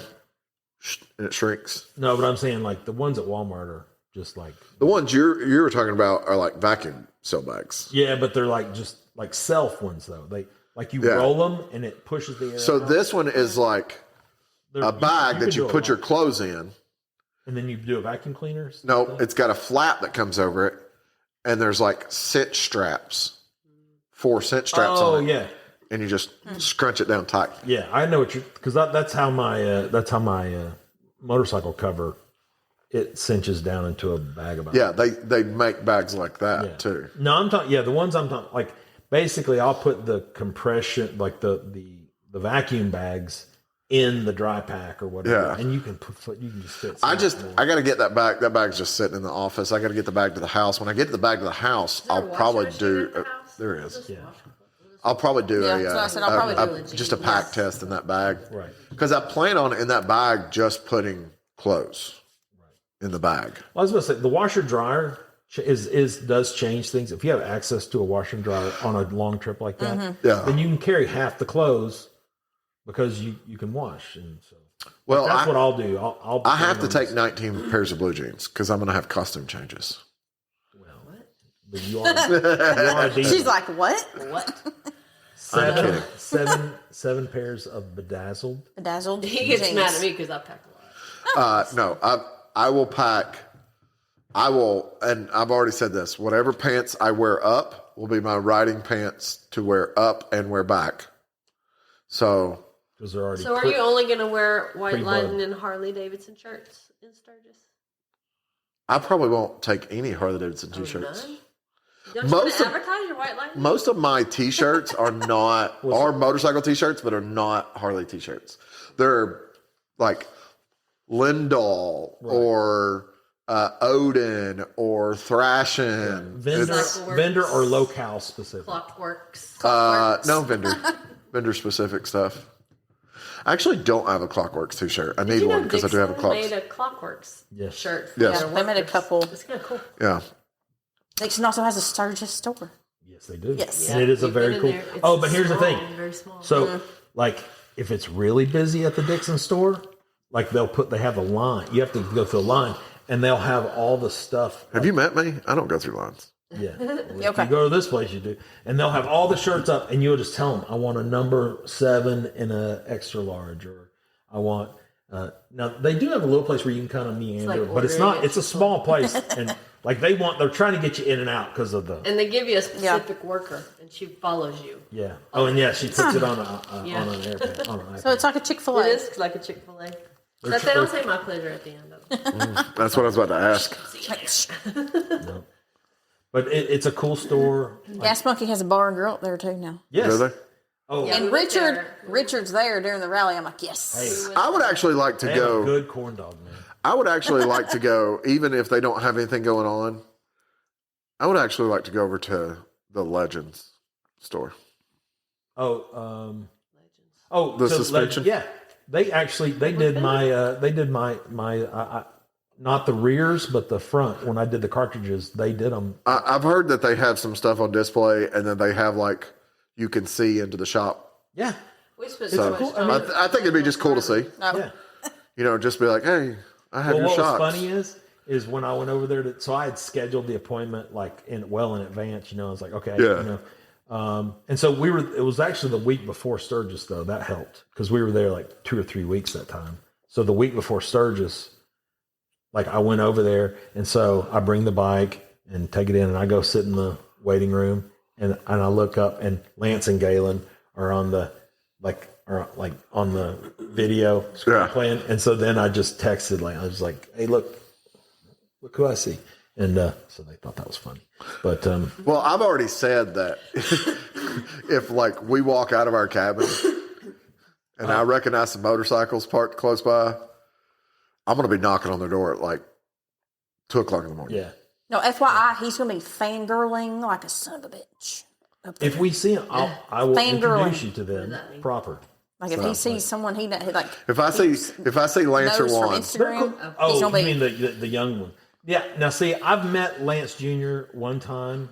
and it shrinks. No, but I'm saying like the ones at Walmart are just like The ones you were talking about are like vacuum seal bags. yeah, but they're like just like self ones though. They like you Yeah. roll them and it pushes the air. So out. this one is like They're- a bag that could you do a put your lot. clothes in. and then you do a vacuum cleaner. No, it's got a flap that comes over it, and there's like cinch straps, 4 cinch straps Oh on it, yeah, and you just scrunch it down tight. yeah. I know what you because that's how my motorcycle cover it cinches down into a bag about. Yeah, they make bags like that Yeah. too. No, I'm talking. Yeah, the ones I'm talking like basically I'll put the compression like the vacuum bags in the dry pack or whatever, Yeah. and you can just fit. I got to get that bag. That bag's just sitting in the office. I got to get the bag to the house. When I get the bag to the house, there a I'll washing probably machine do. in the house? There is. Just Yeah. wash them. I'll probably do Yeah, that's what I said. I'll probably do just a pack test in that bag. Right. Because I plan on in that bag just putting clothes in the bag. I was going to say the washer dryer does change things. If you have access to a washer and dryer on a long trip like that, Yeah. then you can carry half the clothes because you can wash. And so Well, that's what I'll do. I have to take 19 pairs of blue jeans because I'm going to have costume changes. But you are a diva. She's like, what? What? seven pairs of bedazzled. Bedazzled. He gets jeans. mad at me because I pack a lot. No, I will pack. I will, and I've already said this. Whatever pants I wear up will be my riding pants to wear up and wear back. So Because they're already So are you only going to wear White Pretty Lightning bud. and Harley Davidson shirts in Sturgis? I probably won't take any Harley Davidson t-shirts. None? Don't you Most want to of- advertise your White Lightning? Most of my t-shirts are are motorcycle t-shirts, but are not Harley t-shirts. They're like Lindahl or Odin or Thrashin. vendor, It's- vendor or locale specific. Clockworks. No vendor specific stuff. I actually don't have a Clockworks t-shirt. I need You know one because I do have a Dixon Clocks. made a Clockworks Yes. shirt. Yes. their They made a workers. couple. It's kind of cool. Yeah. Dixon also has a Sturgis store. Yes, they do. Yes. And it is a We've been very in cool. there. It's Oh, but here's the small, thing. Very small. So, like, if it's really busy at the Dixon store, like they have a line. You have to go through a line, and they'll have all the stuff. Have you met me? I don't go through lines. Yeah. Well, if Okay. you go to this place, you do. And they'll have all the shirts up, and you'll just tell them, I want a number 7 in a extra large, or I want. Now, they do have a little place where you can kind of meander, like but it's ordering not, it. it's a small place. And like they're trying to get you in and out because of the. And they give you a specific worker, and she follows you. Yeah. Oh, and yeah, she puts it on Yeah. on an airplane. On an iPad. So it's like a Chick-fil-A. It is like a Chick-fil-A. But they don't say my pleasure at the end of it. That's what I was about to ask. No. But it's a cool store. Gas Monkey has a bar and grill up there too now. Yes. Do they? Oh, Yeah. And we went there. Richard's there during the rally. I'm like, yes. hey, I would actually like to they have a go. good corn dog, man. I would actually like to go, even if they don't have anything going on. I would actually like to go over to the Legends store. Oh, The so suspension? yeah, they did my not the rears, but the front. When I did the cartridges, they did them. I've heard that they have some stuff on display, and then they have like you can see into the shop. Yeah, We spent So so much time. I think it'd be just cool to see. No. yeah. You know, just be like, hey, I have Well, your what shocks. was funny is when I went over there so I had scheduled the appointment like in advance. You know, I was like, okay, Yeah. you know. And so it was actually the week before Sturgis, though. That helped because we were there like 2 or 3 weeks that time. So the week before Sturgis, like I went over there, and so I bring the bike and take it in, and I go sit in the waiting room, and I look up, and Lance and Galen are on the on the video Yeah. playing, and so then I just texted Lance. I was like, "Hey, look who I see," and so they thought that was funny. But Well, I've already said that if like we walk out of our cabin and I recognize some motorcycles parked close by, I'm going to be knocking on their door at like 2:00 in the morning. yeah, No, FYI, he's going to be fangirling like a son of a bitch. Up there. if we see them, I will Fangirling. introduce you to them proper. Like if he sees someone he like If I see Lance or knows from Juan, Instagram, Oh, he's you gonna be mean the young one? Yeah. Now, see, I've met Lance Jr. one time.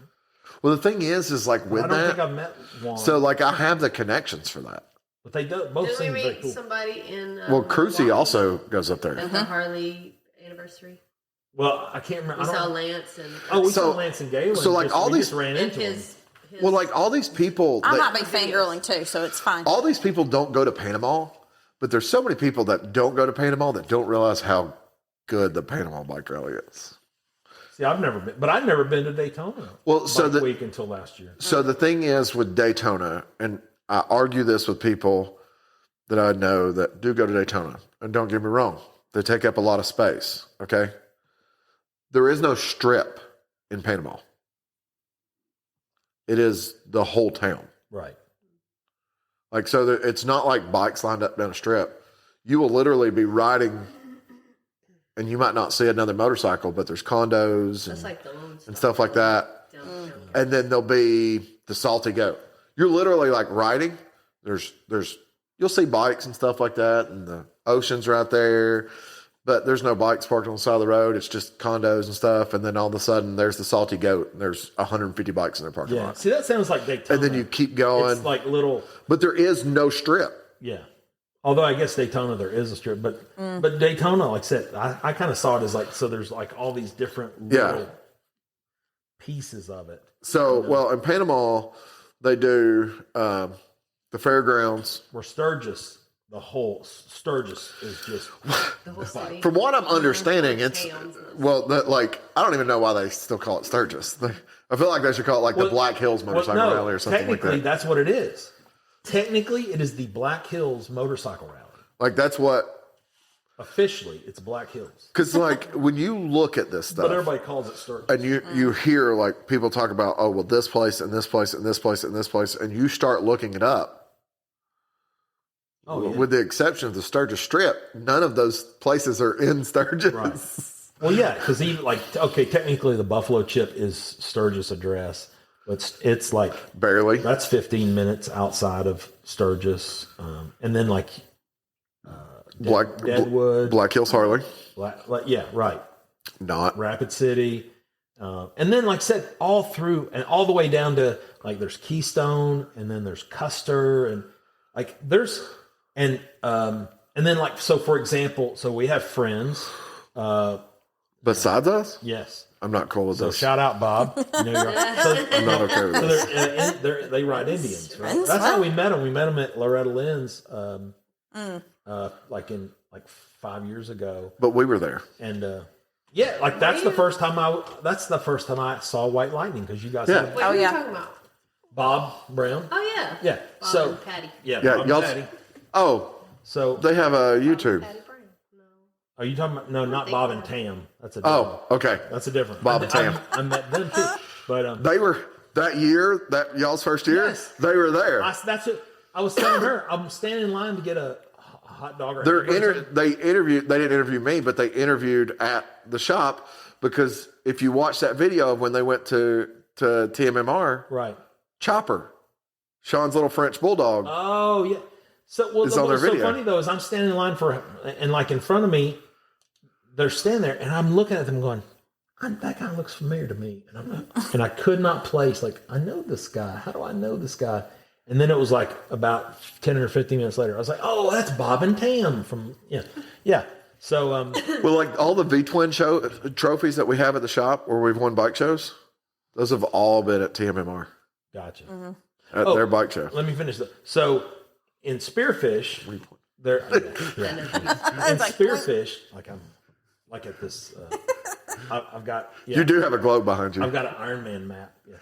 well, the thing is like with I don't think that, I've met Juan. so like I have the connections for that. but they both Did we seem very meet cool. somebody in Well, Cruzy Milwaukee also goes up there. at the Harley anniversary? Well, I can't remember. We I saw don't, Lance and we So- saw Lance and Galen. so, like, all we these- just ran and into them. his Well, like all these people, I that- might be fangirling too, so it's fine. all these people don't go to Panama, but there's so many people that don't go to Panama that don't realize how good the Panama bike rally is. See, I've never been, but I've never been to Daytona. Well, so Bike the week until last year. so the thing is with Daytona, and I argue this with people that I know that do go to Daytona, and don't get me wrong, they take up a lot of space. Okay, there is no strip in Panama. It is the whole town. Right. Like, so it's not like bikes lined up down a strip. You will literally be riding, and you might not see another motorcycle, but there's condos that's like the Lone Star and stuff like that. downtown. And then there'll be the Salty Goat. You're literally like riding. You'll see bikes and stuff like that, and the ocean's right there. But there's no bikes parked on the side of the road. It's just condos and stuff. And then all of a sudden, there's the Salty Goat, and there's 150 bikes in their parking Yeah. lot. See, that sounds like Daytona. And then you keep going. It's like little. But there is no strip. Yeah. Although I guess Daytona there is a strip, but Daytona, like I said, I kind of saw it as like, so there's like all these different little pieces of it. So, well, in Panama, they do the fairgrounds. Where Sturgis, the whole Sturgis is just The whole city. From what I'm understanding, it's Towns. well, that like I don't even know why they still call it Sturgis. I feel like they should call it like the Black Hills Motorcycle Rally or something like technically, that. that's what it is. Technically, it is the Black Hills Motorcycle Rally. Like that's what, Officially, it's Black Hills, because like when you look at this but stuff everybody calls it Sturgis. and you hear like people talk about, oh well, this place and this place and this place and this place, and you start looking it up. Oh, yeah. With the exception of the Sturgis Strip, none of those places are in Sturgis. Right. Well, yeah, because even like, okay, technically the Buffalo Chip is Sturgis address, but it's like Barely. that's 15 minutes outside of Sturgis, and then like Deadwood, Black Hills Harley. yeah, right, Not. Rapid City, and then like I said, all through and all the way down to like there's Keystone, and then there's Custer, and like there's and then like so for example, so we have friends. Besides us? Yes. I'm not cool with So this. shout out, Bob. You know, I'm not okay with this. they ride Indians. Right? That's how we met them. We met them at Loretta Lynn's, like 5 years ago. But we were there. And yeah, like that's the first time I saw White Lightning because you guys Yeah. had Wait, Oh, who yeah. are you talking about? Bob Brown. Oh, yeah. Yeah. Bob So and Patty. yeah, Yeah, Bob y'all. and Patty. Oh, So they have a YouTube. Patty Brown. No. Are you talking about? No, not Bob and Tam. That's a different. Oh, okay. That's a different. Bob and Tam. I met them too, but They were that year, that y'all's first year. Yes. They were there. that's what I was telling her. I'm standing in line to get a hot dog. Or They interviewed. They didn't interview me, but they interviewed at the shop because if you watch that video of when they went to TMMR, right. Chopper, Sean's little French bulldog. Oh yeah. So what's so funny though is I'm standing in line and like in front of me, they're standing there, and I'm looking at them going, that guy looks familiar to me, and I could not place like I know this guy. How do I know this guy? And then it was like about 10 or 15 minutes later, I was like, oh, that's Bob and Tam from yeah. So well, like all the V-Twin show trophies that we have at the shop where we've won bike shows, those have all been at TMMR. Gotcha. At their bike show. Let me finish that. So in Spearfish, in Spearfish, like at this. I've got. Yeah, you do have a globe behind you. I've got an Iron Man map. Yeah.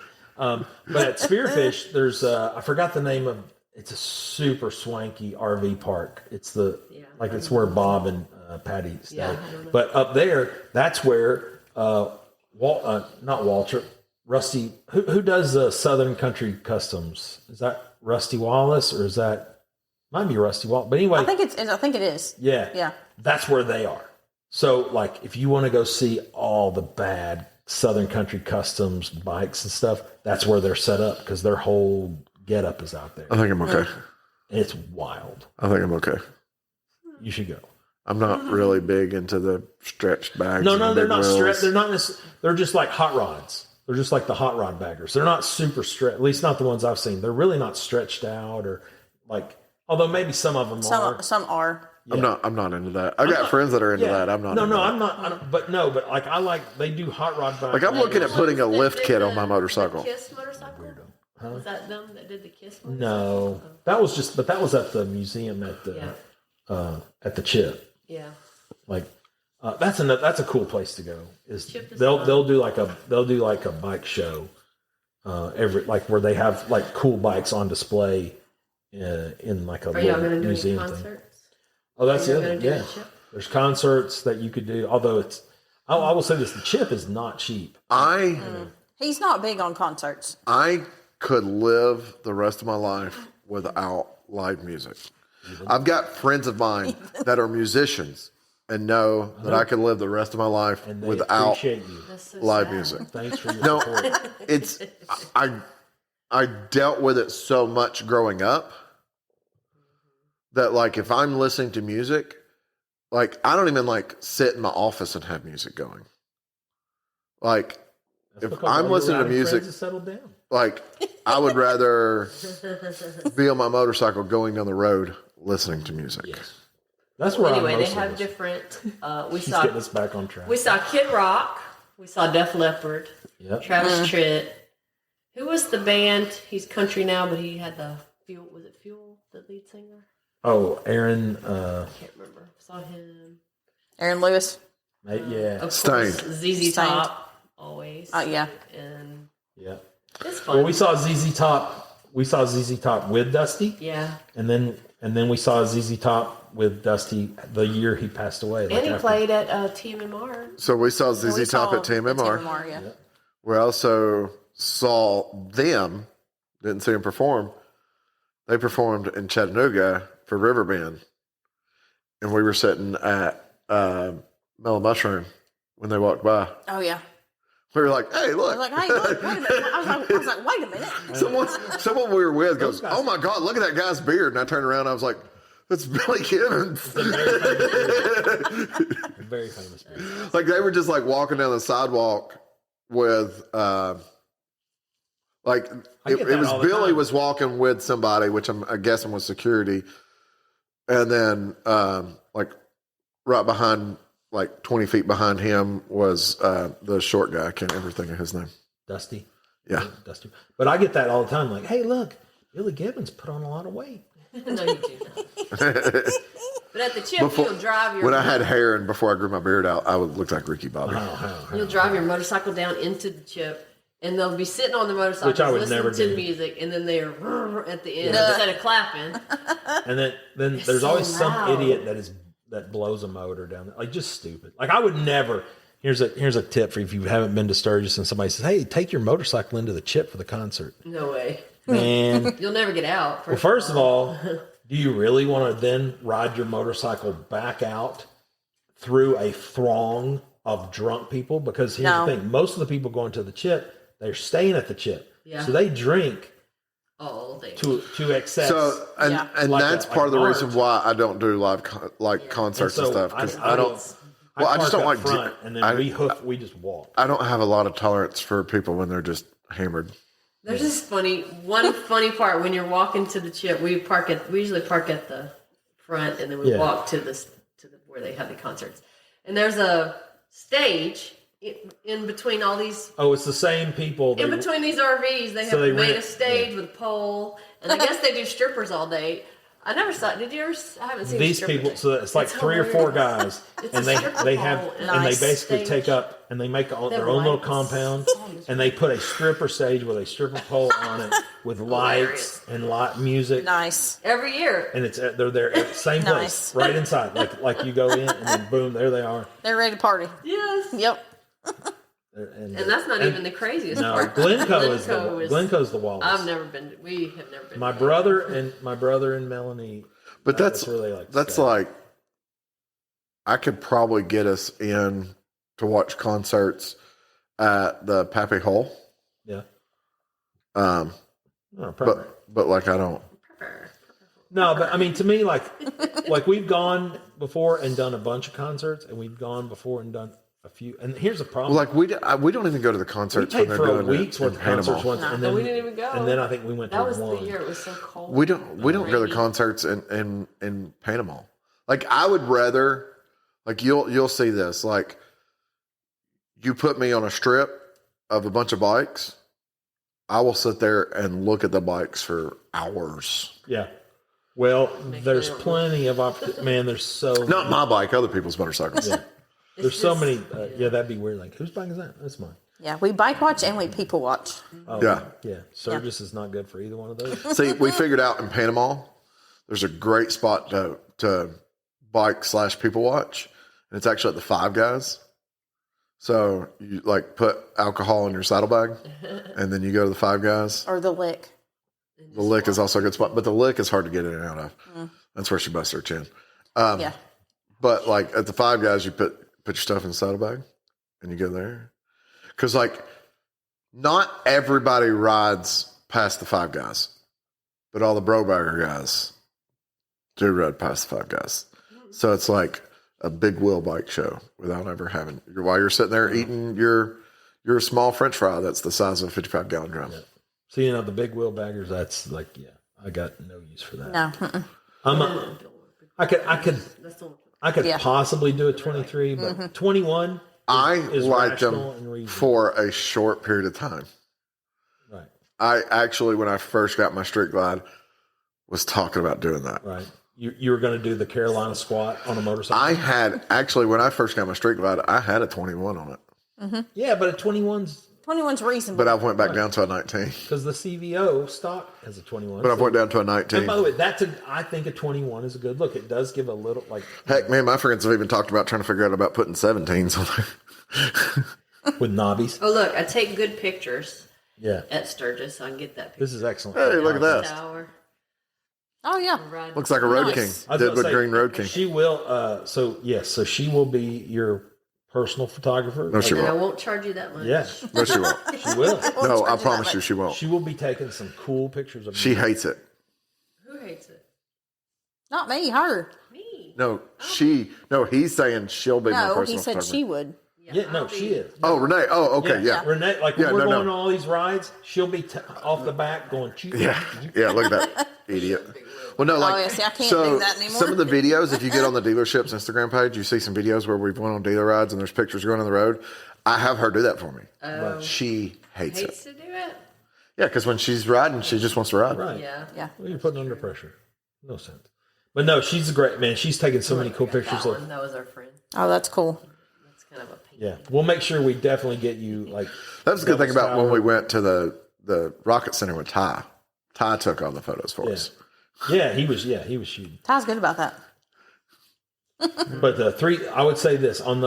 But at Spearfish, there's I forgot the name of. It's a super swanky RV park. It's it's where Bob and Patty stay. Yeah, but up there, that's where not Walter, Rusty. Who does Southern Country Customs? Is that Rusty Wallace or is that? Might be Rusty Wallace, but anyway, I think it is. Yeah, that's where they are. So, like, if you want to go see all the bad Southern Country Customs bikes and stuff, that's where they're set up because their whole getup is out there. I think I'm okay. And it's wild. I think I'm okay. You should go. I'm not really big into the stretched bags. No, they're not stretched. They're not. They're just like hot rods. They're just like the hot rod baggers. They're not super stretched. At least not the ones I've seen. They're really not stretched out or like. Although maybe some of them are. Some are. Yeah. I'm not into that. I got friends that are into that. I'm not. No, I'm not. But like I like they do hot rod bags. Like I'm looking at putting a lift kit on my motorcycle. The KISS motorcycle? Huh? Was that them that did the KISS motorcycle? No, that was at the museum at the Chip. Yeah. Like that's a cool place to go. They'll do like a bike show where they have like cool bikes on display in like a little museum thing. Oh, that's it. Yeah, there's concerts that you could do. Although I will say this: the Chip is not cheap. He's not big on concerts. I could live the rest of my life without live music. I've got friends of mine that are musicians and know that I could live the rest of my life without live music. Thanks for your support. I dealt with it so much growing up that like if I'm listening to music, like I don't even like sit in my office and have music going. Like if I'm listening to music, like I would rather be on my motorcycle going down the road listening to music. Yes. That's where anyway, they have different. We saw getting us back on track. We saw Kid Rock. We saw Def Leppard. Yep. Travis Tritt. Who was the band? He's country now, but he had the Fuel. Was it Fuel? The lead singer. Oh, Aaron. I can't remember. Saw him. Aaron Lewis. Yeah. Of Stained. course, ZZ Top. Always. Yeah. And yeah. It's fun. Well, we saw ZZ Top. We saw ZZ Top with Dusty. Yeah. And then we saw ZZ Top with Dusty the year he passed away. And he played at TMMR. So we saw ZZ Top at TMMR. Yeah. We also saw them, didn't see them perform. They performed in Chattanooga for Riverbend. And we were sitting at Mellow Mushroom when they walked by. Oh, yeah. We were like, hey, look. I was like, hey, look, wait a minute. I was like, wait a minute. Someone we were with goes, oh my God, look at that guy's beard. And I turned around and I was like, that's Billy Gibbons. Very famous beard. Like they were just like walking down the sidewalk with, it was Billy was walking with somebody, which I'm guessing was security. And then right behind, like 20 feet behind him was the short guy. I can't ever think of his name. Dusty. Yeah. Dusty. But I get that all the time. Like, hey, look, Billy Gibbons put on a lot of weight. No, you do not. But at the Chip, you'll drive your... When I had hair and before I grew my beard out, I would look like Ricky Bobby. You'll drive your motorcycle down into the Chip, and they'll be sitting on the motorcycle listening to music, and then they're at the end instead of clapping. And then there's always some idiot that is that blows a motor down there. Like, just stupid. Like, I would never. Here's a tip for if you haven't been to Sturgis and somebody says, "Hey, take your motorcycle into the chip for the concert." No way. Man, You'll never get out. first of all, do you really want to then ride your motorcycle back out through a throng of drunk people? Because here's the thing: most of the people going to the chip, they're staying at the chip, so they drink all day to excess. So and Like that's part of the reason why I don't do live concerts and stuff, because I don't. Well, I just don't like front, and then we just walk. I don't have a lot of tolerance for people when they're just hammered. There's this one funny part when you're walking to the chip. We usually park at the front, and then we walk to where they have the concerts. And there's a stage in between all these. Oh, it's the same people. In between these RVs, they have made a stage with a pole, and I guess they do strippers all day. I never saw it. Did you ever? I haven't seen these people. So it's like three or four guys, and they basically take up and they make their own little compound, and they put a stripper stage with a stripper pole on it with lights and light music. Nice. Every year, and they're there at the same place, right inside. Like you go in, and then boom, there they are. They're ready to party. Yes. Yep. And that's not even the craziest part. Glencoe's the wildest. I've never been. We have never been. My brother and Melanie. But that's like I could probably get us in to watch concerts at the Pappy Hole. Yeah. But like I don't. No, but I mean, to me, like we've gone before and done a bunch of concerts, and we've gone before and done a few. And here's the problem: like we don't even go to the concerts when they're doing a week's worth of concerts once, and then we didn't even go. And then I think we went to one. That was the year it was so cold. We don't go to the concerts in Panama. Like I would rather, like you'll see this. Like you put me on a strip of a bunch of bikes, I will sit there and look at the bikes for hours. Yeah. Well, there's plenty of opportunities. Man, there's so not my bike, other people's motorcycles. Yeah. There's so many. That'd be weird. Like, whose bike is that? That's mine. Yeah, we bike watch and we people watch. Oh, yeah. Sturgis is not good for either one of those. See, we figured out in Panama, there's a great spot to bike / people watch, and it's actually at the Five Guys. So you like put alcohol in your saddlebag, and then you go to the Five Guys or the Lick. The Lick is also a good spot, but the Lick is hard to get in and out of. That's where she busts her chin. Yeah. But like at the Five Guys, you put your stuff in the saddlebag, and you go there. Because like, not everybody rides past the Five Guys, but all the bro bagger guys do ride past the Five Guys. So it's like a big wheel bike show without ever having. While you're sitting there eating your small French fry that's the size of a 55-gallon drum. Yeah. So the big wheel baggers. That's like, I got no use for that. No. I could possibly do a 23, but 21. I is like them for a short period of time. Right. I actually, when I first got my Street Glide, was talking about doing that. Right. You were going to do the Carolina squat on a motorcycle? I had, actually, when I first got my Street Glide, I had a 21 on it. Mm-hmm. Yeah, but a 21's 21's reasonable. But I went back down to a 19. Because the CVO stock has a 21. But I went down to a 19. And by the way, I think a 21 is a good look. It does give a little, like... Heck, man, my friends have even talked about trying to figure out about putting 17s on there. With knobbies. Oh, look, I take good pictures Yeah. at Sturgis, so I can get that picture. This is excellent. Hey, look at that. Tower. Oh, yeah. Looks like a Road Nice. King. Deadwood Green Road King. She will, so she will be your personal photographer. No, she And I won't. won't charge you that much. Yeah, No, she won't. she will. No, I promise you she won't. She will be taking some cool pictures of She you. hates it. Who hates it? Not me, her. Me. No, he's saying she'll be my No, personal he said photographer. she would. Yeah, no, she is. Oh, Renee. Oh, okay, yeah. Renee, like when we're going on all these rides, she'll be off the back going, choo. Yeah, look at that idiot. Well, no, like, yeah, see, I can't so do that anymore. some of the videos, if you get on the dealership's Instagram page, you see some videos where we've went on dealer rides and there's pictures going on the road. I have her do that for me. But she hates Hates it. to do it? Yeah, because when she's riding, she just wants to ride. Right. Yeah. Yeah. Well, you're putting under pressure. No sense. But no, she's a great man. She's taking so many cool pictures of. That was our friend. Oh, that's cool. That's kind of a pain. Yeah, we'll make sure we definitely get you like. That was the good thing about when Tower. we went to the Rocket Center with Ty. Ty took all the photos for us. Yeah, he was shooting. Ty's good about that. But I would say this on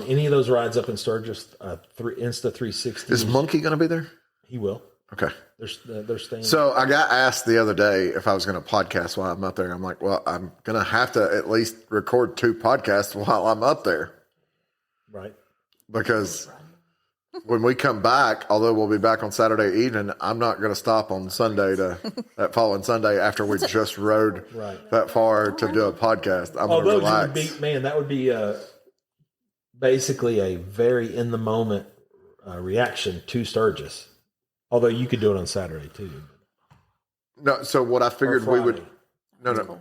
any of those rides up in Sturgis, Insta 360. Is Monkey going to be there? He will. Okay. They're staying. So I got asked the other day if I was going to podcast while I'm up there. I'm like, well, I'm going to have to at least record 2 podcasts while I'm up there. Right. Because when we come back, although we'll be back on Saturday evening, I'm not going to stop on Sunday that following Sunday after we just rode that far to do a podcast. I'm going to relax. That would be basically a very in the moment reaction to Sturgis. Although you could do it on Saturday too. No, so what I figured we would. No.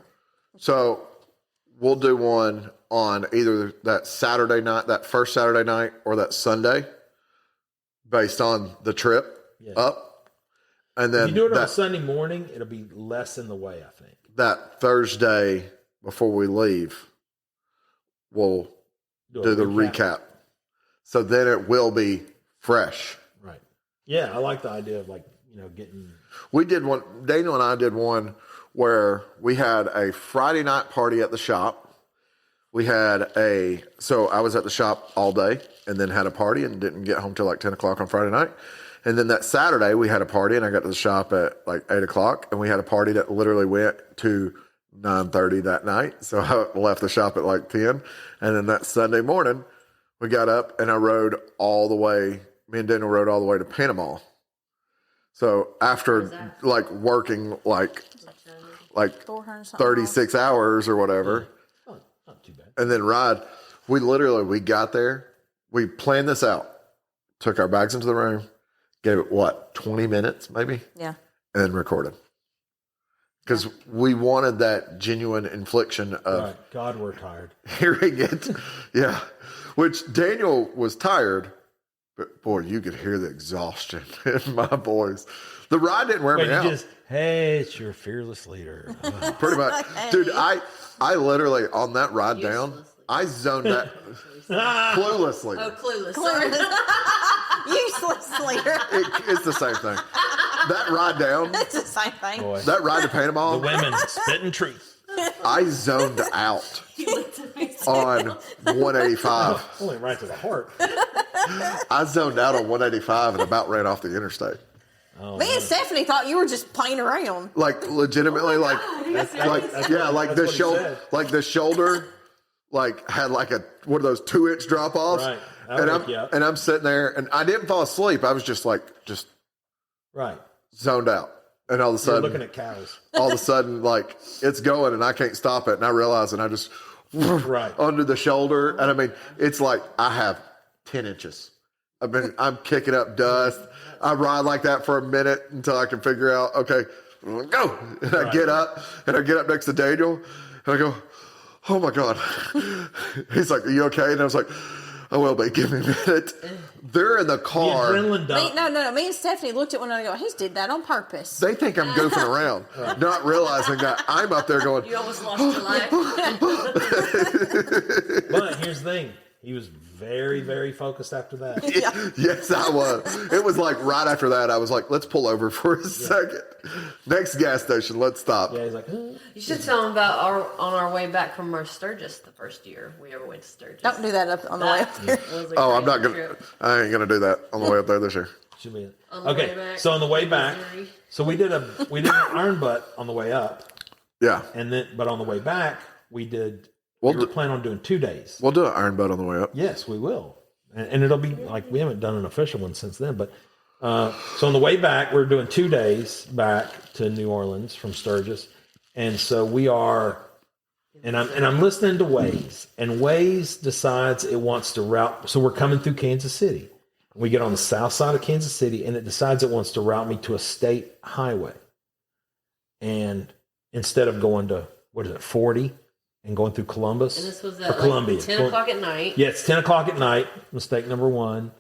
So we'll do one on either that Saturday night, that first Saturday night, or that Sunday, based on the trip up. And then if you do it on Sunday morning, it'll be less in the way, I think. That Thursday before we leave, we'll do the recap. So then it will be fresh. Right. Yeah, I like the idea of getting. We did one. Daniel and I did one where we had a Friday night party at the shop. So I was at the shop all day and then had a party and didn't get home till like 10 o'clock on Friday night. And then that Saturday we had a party and I got to the shop at like 8 o'clock and we had a party that literally went to 9:30 that night. So I left the shop at like 10. And then that Sunday morning we got up and me and Daniel rode all the way to Panama. So after like working like 36 hours or whatever, not too bad. and then we got there, we planned this out, took our bags into the room, gave it 20 minutes maybe? Yeah. And then recorded. Because we wanted that genuine infliction of God, we're tired. Hearing it. Yeah. Which Daniel was tired. But boy, you could hear the exhaustion in my voice. The ride didn't wear me out. Hey, it's your fearless leader. Pretty much. Dude, I literally, on that ride down, I zoned out. Cluelessly. Oh, clueless. Useless leader. It's the same thing. That ride down. It's the same thing. Boy. That ride to Panama. The women spitting truth. I zoned out on 185. Only right to the heart. I zoned out on 185 and about ran off the interstate. Oh, me and Stephanie thought you were just playing around. Like legitimately, the shoulder, like had like one of those 2-inch drop offs. Right. And I'm sitting there and I didn't fall asleep. I was just right zoned out. And all of a sudden, you're looking at cows. All of a sudden, like it's going and I can't stop it. And I realize, and I just under the shoulder. And I mean, it's like I have 10 inches. I'm kicking up dust. I ride like that for a minute until I can figure out, okay, go. And I get up next to Daniel and I go, oh my God. He's like, are you okay? And I was like, I will be. Give me a minute. They're in the car. No. Me and Stephanie looked at one another and go, he did that on purpose. They think I'm goofing around, not realizing that I'm up there going. You almost lost your life. But here's the thing. He was very, very focused after that. Yes, I was. It was like right after that, I was like, let's pull over for a second. Next gas station, let's stop. Yeah, he's like, You should tell him about on our way back from our Sturgis the first year we ever went to Sturgis. Don't do that up on the way up there. I'm not going to. I ain't going to do that on the way up there this year. Should be okay. So on the way back, we did an iron butt on the way up. Yeah. But on the way back, we were planning on doing 2 days. We'll do an iron butt on the way up. Yes, we will. And it'll be like, we haven't done an official one since then. But so on the way back, we're doing 2 days back to New Orleans from Sturgis. And so we are, and I'm listening to Waze. And Waze decides it wants to route. So we're coming through Kansas City. We get on the south side of Kansas City, and it decides it wants to route me to a state highway. And instead of going to, 40? And going through Columbus. And this was at Columbia. 10 o'clock at night. Yeah, it's 10 o'clock at night. Mistake number one.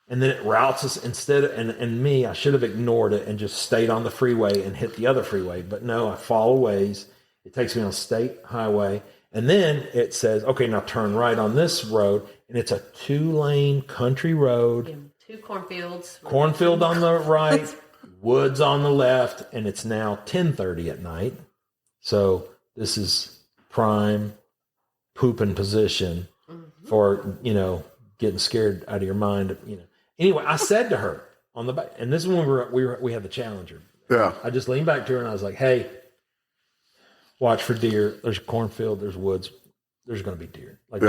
And then it routes us instead of, and me, I should have ignored it and just stayed on the freeway and hit the other freeway. But no, I follow Waze. It takes me on state highway. And then it says, okay, now turn right on this road. And it's a 2-lane country road. Yeah, 2 cornfields. Cornfield on the right, woods on the left. And it's now 10:30 at night. So this is prime pooping position for, getting scared out of your mind, Anyway, I said to her on the back, and this is when we had the Challenger. Yeah. I just leaned back to her and I was like, hey, watch for deer. There's a cornfield, there's woods. There's going to be deer. Like,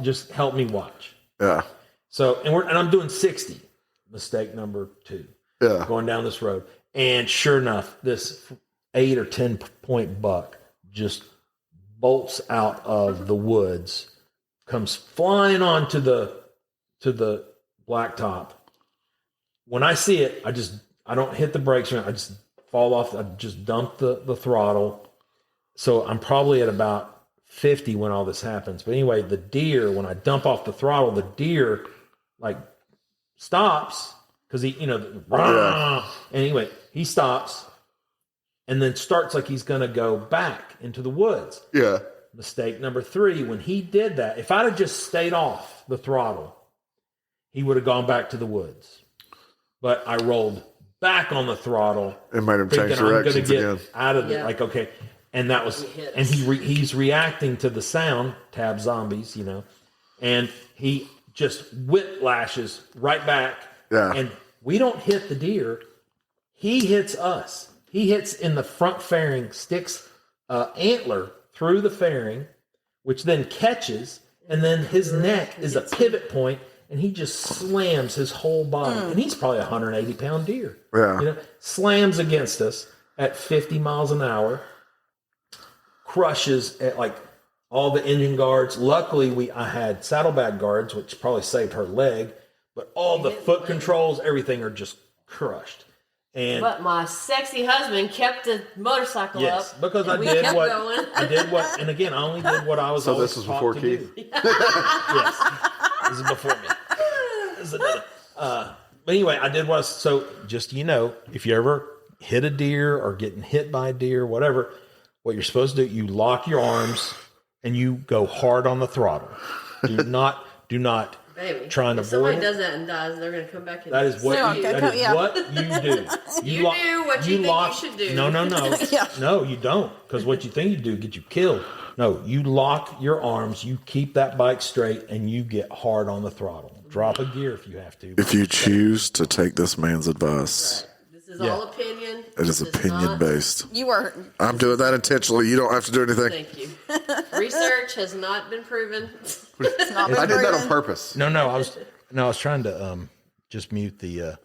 just help me watch. Yeah. So, and I'm doing 60, mistake number 2. Yeah. Going down this road. And sure enough, this 8 or 10 point buck just bolts out of the woods, comes flying onto the blacktop. When I see it, I don't hit the brakes. I just fall off. I just dump the throttle. So I'm probably at about 50 when all this happens. But anyway, the deer, when I dump off the throttle, the deer like stops because he, anyway, he stops and then starts like he's going to go back into the woods. Yeah. Mistake number 3, when he did that, if I'd have just stayed off the throttle, he would have gone back to the woods. But I rolled back on the throttle. And made him change directions again. Out of it. Like, okay. And that was, and he's reacting to the sound, tab zombies, and he just whiplashes right back. Yeah. And we don't hit the deer. He hits us. He hits in the front fairing, sticks antler through the fairing, which then catches, and then his neck is a pivot point, and he just slams his whole body. And he's probably a 180-pound deer. Yeah. Slams against us at 50 miles an hour. Crushes at like all the engine guards. Luckily, I had saddlebag guards, which probably saved her leg, but all the foot controls, everything are just crushed. But my sexy husband kept the motorcycle up. Because I did what, and again, I only did what I was. So this was before Keith. Yes, this is before me. This is another. But anyway, I did what. So just if you ever hit a deer or getting hit by a deer, whatever. What you're supposed to do, you lock your arms and you go hard on the throttle. Do not Baby, try and avoid somebody it. does that and dies, they're going to come back and That is what you do. You do what you think you should do. No. No, you don't. Because what you think you do get you killed. No, you lock your arms, you keep that bike straight, and you get hard on the throttle. Drop a gear if you have to. If you choose to take this man's advice. Right. This is all opinion. It is opinion based. I'm doing that intentionally. You don't have to do anything. Thank you. Research has not been proven. I did that on purpose. No, I was trying to just mute the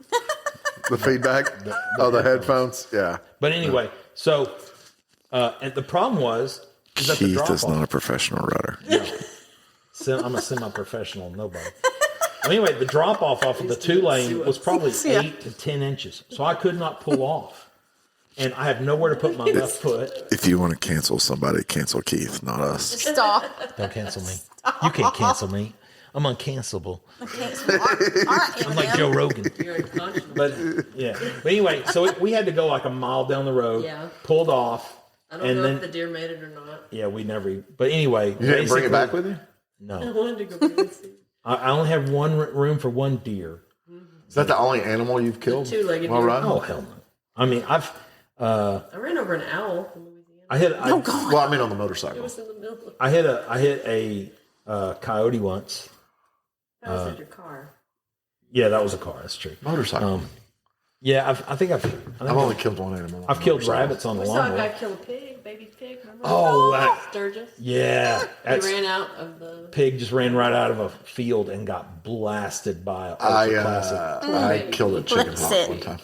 feedback. The headphones. Yeah. But anyway, so and the problem was that Keith is not a professional rider. No. I'm a semi-professional nobody. Well, anyway, the drop off of the 2-lane was probably 8 to 10 inches, so I could not pull off, and I have nowhere to put my left foot. If you want to cancel somebody, cancel Keith, not us. Stop. Don't cancel me. You can't cancel me. I'm uncancelable. All right, I'm like Joe Rogan. You're unconscionable. But anyway, so we had to go like a mile down the road. Yeah. Pulled off. I don't know if the deer made it or not. Yeah, we never. But anyway, you didn't bring it back with you? No. I wanted to go back and see. I only have one room for one deer. Is that the only animal you've killed? The 2-legged while deer. riding? Oh hell no! I mean, I ran over an owl in Louisiana. Well, I mean on the motorcycle. It was in the middle of I hit a coyote once. That was in your car. Yeah, that was a car. That's true. Motorcycle. Yeah, I've only killed one animal. I've killed rabbits on the We saw a lawnmower. guy kill a pig, baby pig. Remember? Oh, Sturgis. yeah. He ran out of the Pig just ran right out of a field and got blasted by a ultra classic. I killed a chicken hawk one time.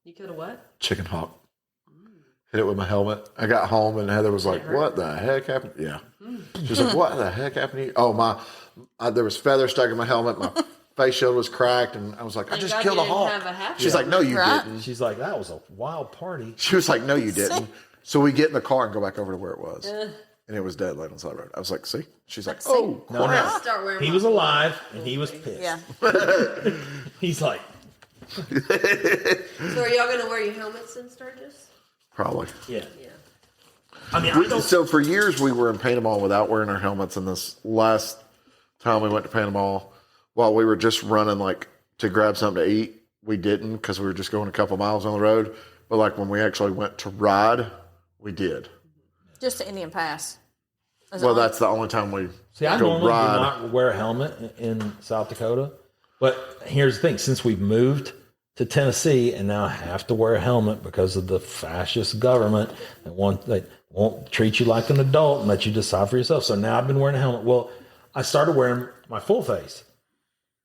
You killed a what? Chicken hawk. Hit it with my helmet. I got home and Heather was like, "What the heck happened?" Yeah. She was like, "What the heck happened to you?" Oh there was feathers stuck in my helmet. My face shield was cracked, and I was like, "I just killed a hawk." She's like, "No, you didn't." She's like, "That was a wild party." She was like, "No, you didn't." So we get in the car and go back over to where it was, and it was dead laid on the side of the road. I was like, "See?" She's like, "Oh, no. He was alive, and he was pissed. Yeah. He's like, So are y'all going to wear your helmets in Sturgis? probably." yeah. Yeah. I mean, I don't. So for years we were in Panama without wearing our helmets, and this last time we went to Panama, while we were just running like to grab something to eat, we didn't because we were just going a couple miles on the road. But like when we actually went to ride, we did. Just to Indian Pass. Well, that's the only time we See, I go normally ride. do not wear a helmet in South Dakota. But here's the thing. Since we've moved to Tennessee and now I have to wear a helmet because of the fascist government that won't treat you like an adult and let you decide for yourself. So now I've been wearing a helmet. Well, I started wearing my full face.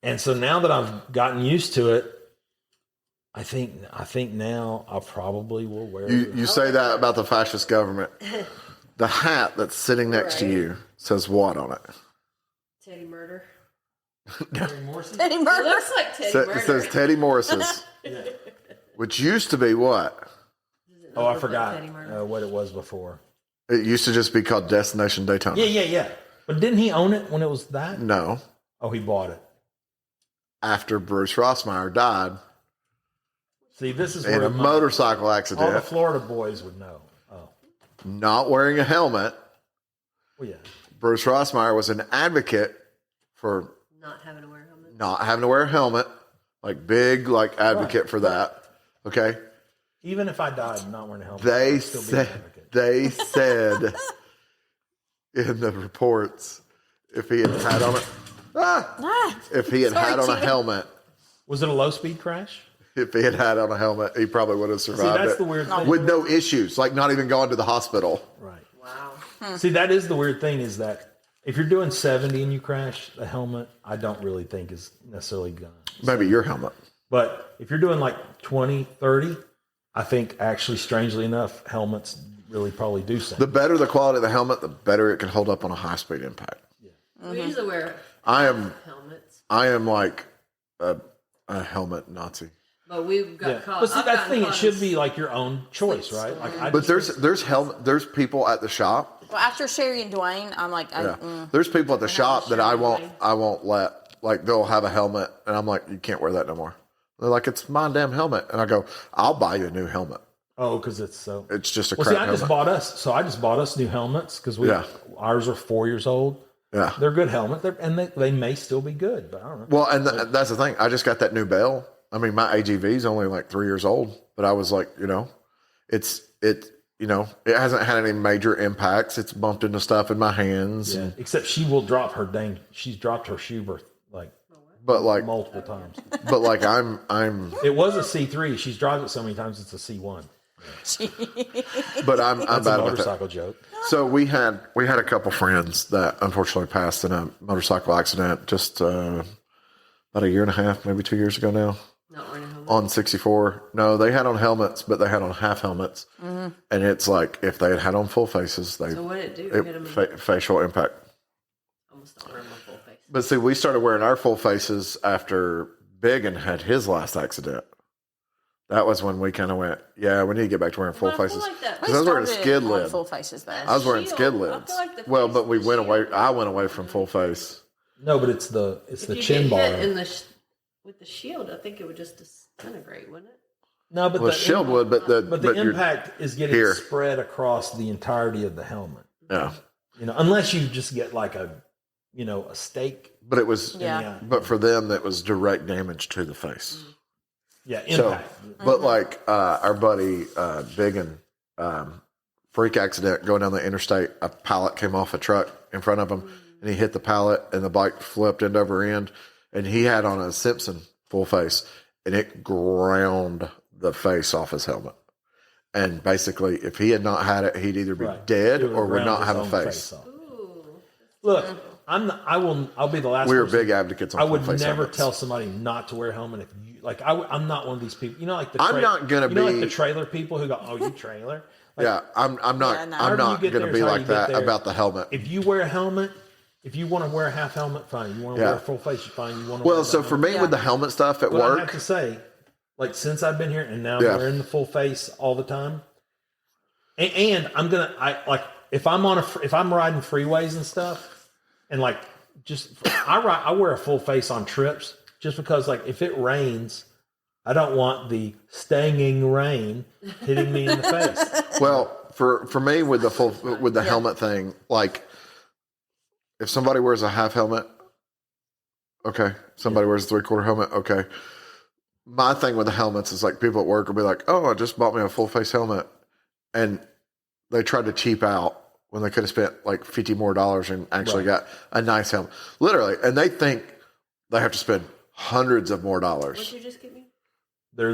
And so now that I've gotten used to it, I think now I probably will wear it. You say that about the fascist government. The hat that's sitting next to you says what on it? Teddy Murder. Teddy It Murder. looks like Teddy Murder. It says Teddy Morris's, which used to be what? Oh, I Look like forgot Teddy Murder. what it was before. It used to just be called Destination Daytona. Yeah. But didn't he own it when it was that? No. Oh, he bought it. After Bruce Rossmeyer died See, this is in where a motorcycle all the accident, Florida boys would know. Oh, not wearing a helmet, well, yeah. Bruce Rossmeyer was an advocate for Not having to wear a helmet. not having to wear a helmet, big advocate for that. Okay. Even if I died not wearing a helmet, They I'd still be an said advocate. in the reports if he had had on if he had Sorry, had on a Jimmy. helmet, Was it a low speed crash? if he had had on a helmet, he probably would have See, survived that's it the weird thing. with no issues, not even gone to the hospital. Right. Wow. See, that is the weird thing is that if you're doing 70 and you crash, a helmet, I don't really think is necessarily gonna. Maybe your helmet. But if you're doing 20, 30, I think actually, strangely enough, helmets really probably do something. The better the quality of the helmet, the better it can hold up on a high speed impact. We usually wear I am helmets, a helmet Nazi. but we've got caught. But see, I've that's the gotten thing. It caught should in be your own choice, right? But there's people at the shop. Well, after Sherry and Dwayne, I'm like, There's people at the shop that I Sherry and won't let, they'll have a helmet and I'm like, you can't wear that no more. They're like, it's my damn helmet. And I go, I'll buy you a new helmet. Oh, because it's so. It's just a Well, crap see, I helmet. just bought us new helmets because ours are 4 years old. Yeah. They're good helmet, and they may still be good, but I don't know. Well, and that's the thing. I just got that new bell. I mean, my AGV is only 3 years old, but I was like, it hasn't had any major impacts. It's bumped into stuff in my hands. Yeah. Except she will drop her she's dropped her Schubert But multiple times. but I'm It was a C3. She's dropped it so many times it's a C1. but I'm That's a bad about that. motorcycle joke. So we had a couple friends that unfortunately passed in a motorcycle accident just about a year and a half, maybe 2 years ago now. not wearing a helmet. On 64. No, they had on helmets, but they had on half helmets. And it's if they had on full faces, they So what did it do? Hit 'em in facial impact. almost not wearing my full face. But see, we started wearing our full faces after Biggin had his last accident. That was when we kind of went, yeah, we need to get back to wearing full But I feel faces. like that- Because I was wearing a Started skid on lid. full faces though. I was wearing Shield. skid I lids. feel like the Well, face but we was went away. shield. I went away from full face. No, but it's the If you chin get bar. hit in with the shield, I think it would just disintegrate, wouldn't it? No, but Well, the shield would, but the you're- impact is getting here. spread across the entirety of the helmet. yeah. Unless you just get a stake. But it was, Yeah. but for them, that was direct damage to the face. Yeah, So, impact. but our buddy Biggin, freak accident going down the interstate, a pallet came off a truck in front of him, and he hit the pallet, and the bike flipped end over end, and he had on a Simpson full face, and it ground the face off his helmet. And basically, if he had not had it, he'd either be Right. dead It or would round not his have a own face. off. Ooh. Look, I'll be the last. We were person- big advocates on I would full face never helmets. tell somebody not to wear a helmet if you I'm not one of these people. I'm not gonna the be- trailer people who go, "Oh, you trailer." Yeah, I'm not Yeah, no. I'm However not you get going to there be is how like you get that there. about the helmet. If you wear a helmet, if you want to wear a half helmet, fine. You want to Yeah. wear a full face, fine. You want to Well, so for me with the helmet stuff at but I have work, to say, since I've been here and now Yeah. wearing the full face all the time, and I'm if I'm if I'm riding freeways and stuff, and I wear a full face on trips just because if it rains, I don't want the stinging rain hitting me in the face. well, for me with the helmet thing, if somebody wears a half helmet, okay. Somebody wears a 3/4 helmet, okay. My thing with the helmets is people at work will be like, "Oh, I just bought me a full face helmet," and they try to cheap out when they could have spent like $50 more and actually got a nice helmet. Literally. And they think they have to spend hundreds of more dollars. What'd you just get me? They're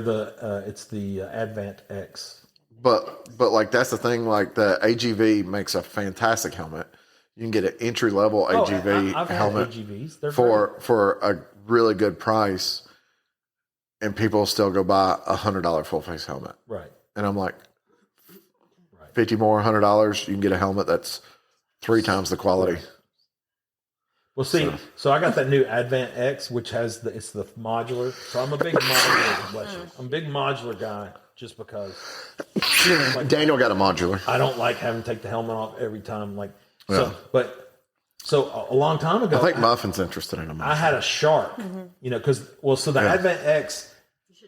it's the Advent X. But like that's the thing. Like the AGV makes a fantastic helmet. You can get an entry level AGV I've helmet had AGVs. They're for a really good price, and people still go buy $100 full face helmet. right. And I'm like, $50 more, $100, you can get a helmet that's 3 times the quality. Well, see, so I got that new Advent X, which has it's the modular. So I'm a big modular. I'm a big modular guy, just because. Daniel got a modular. I don't like having to take the helmet off every time. So a long time ago, I think Muffin's interested in a modular. I had a Shark, so the Advent X,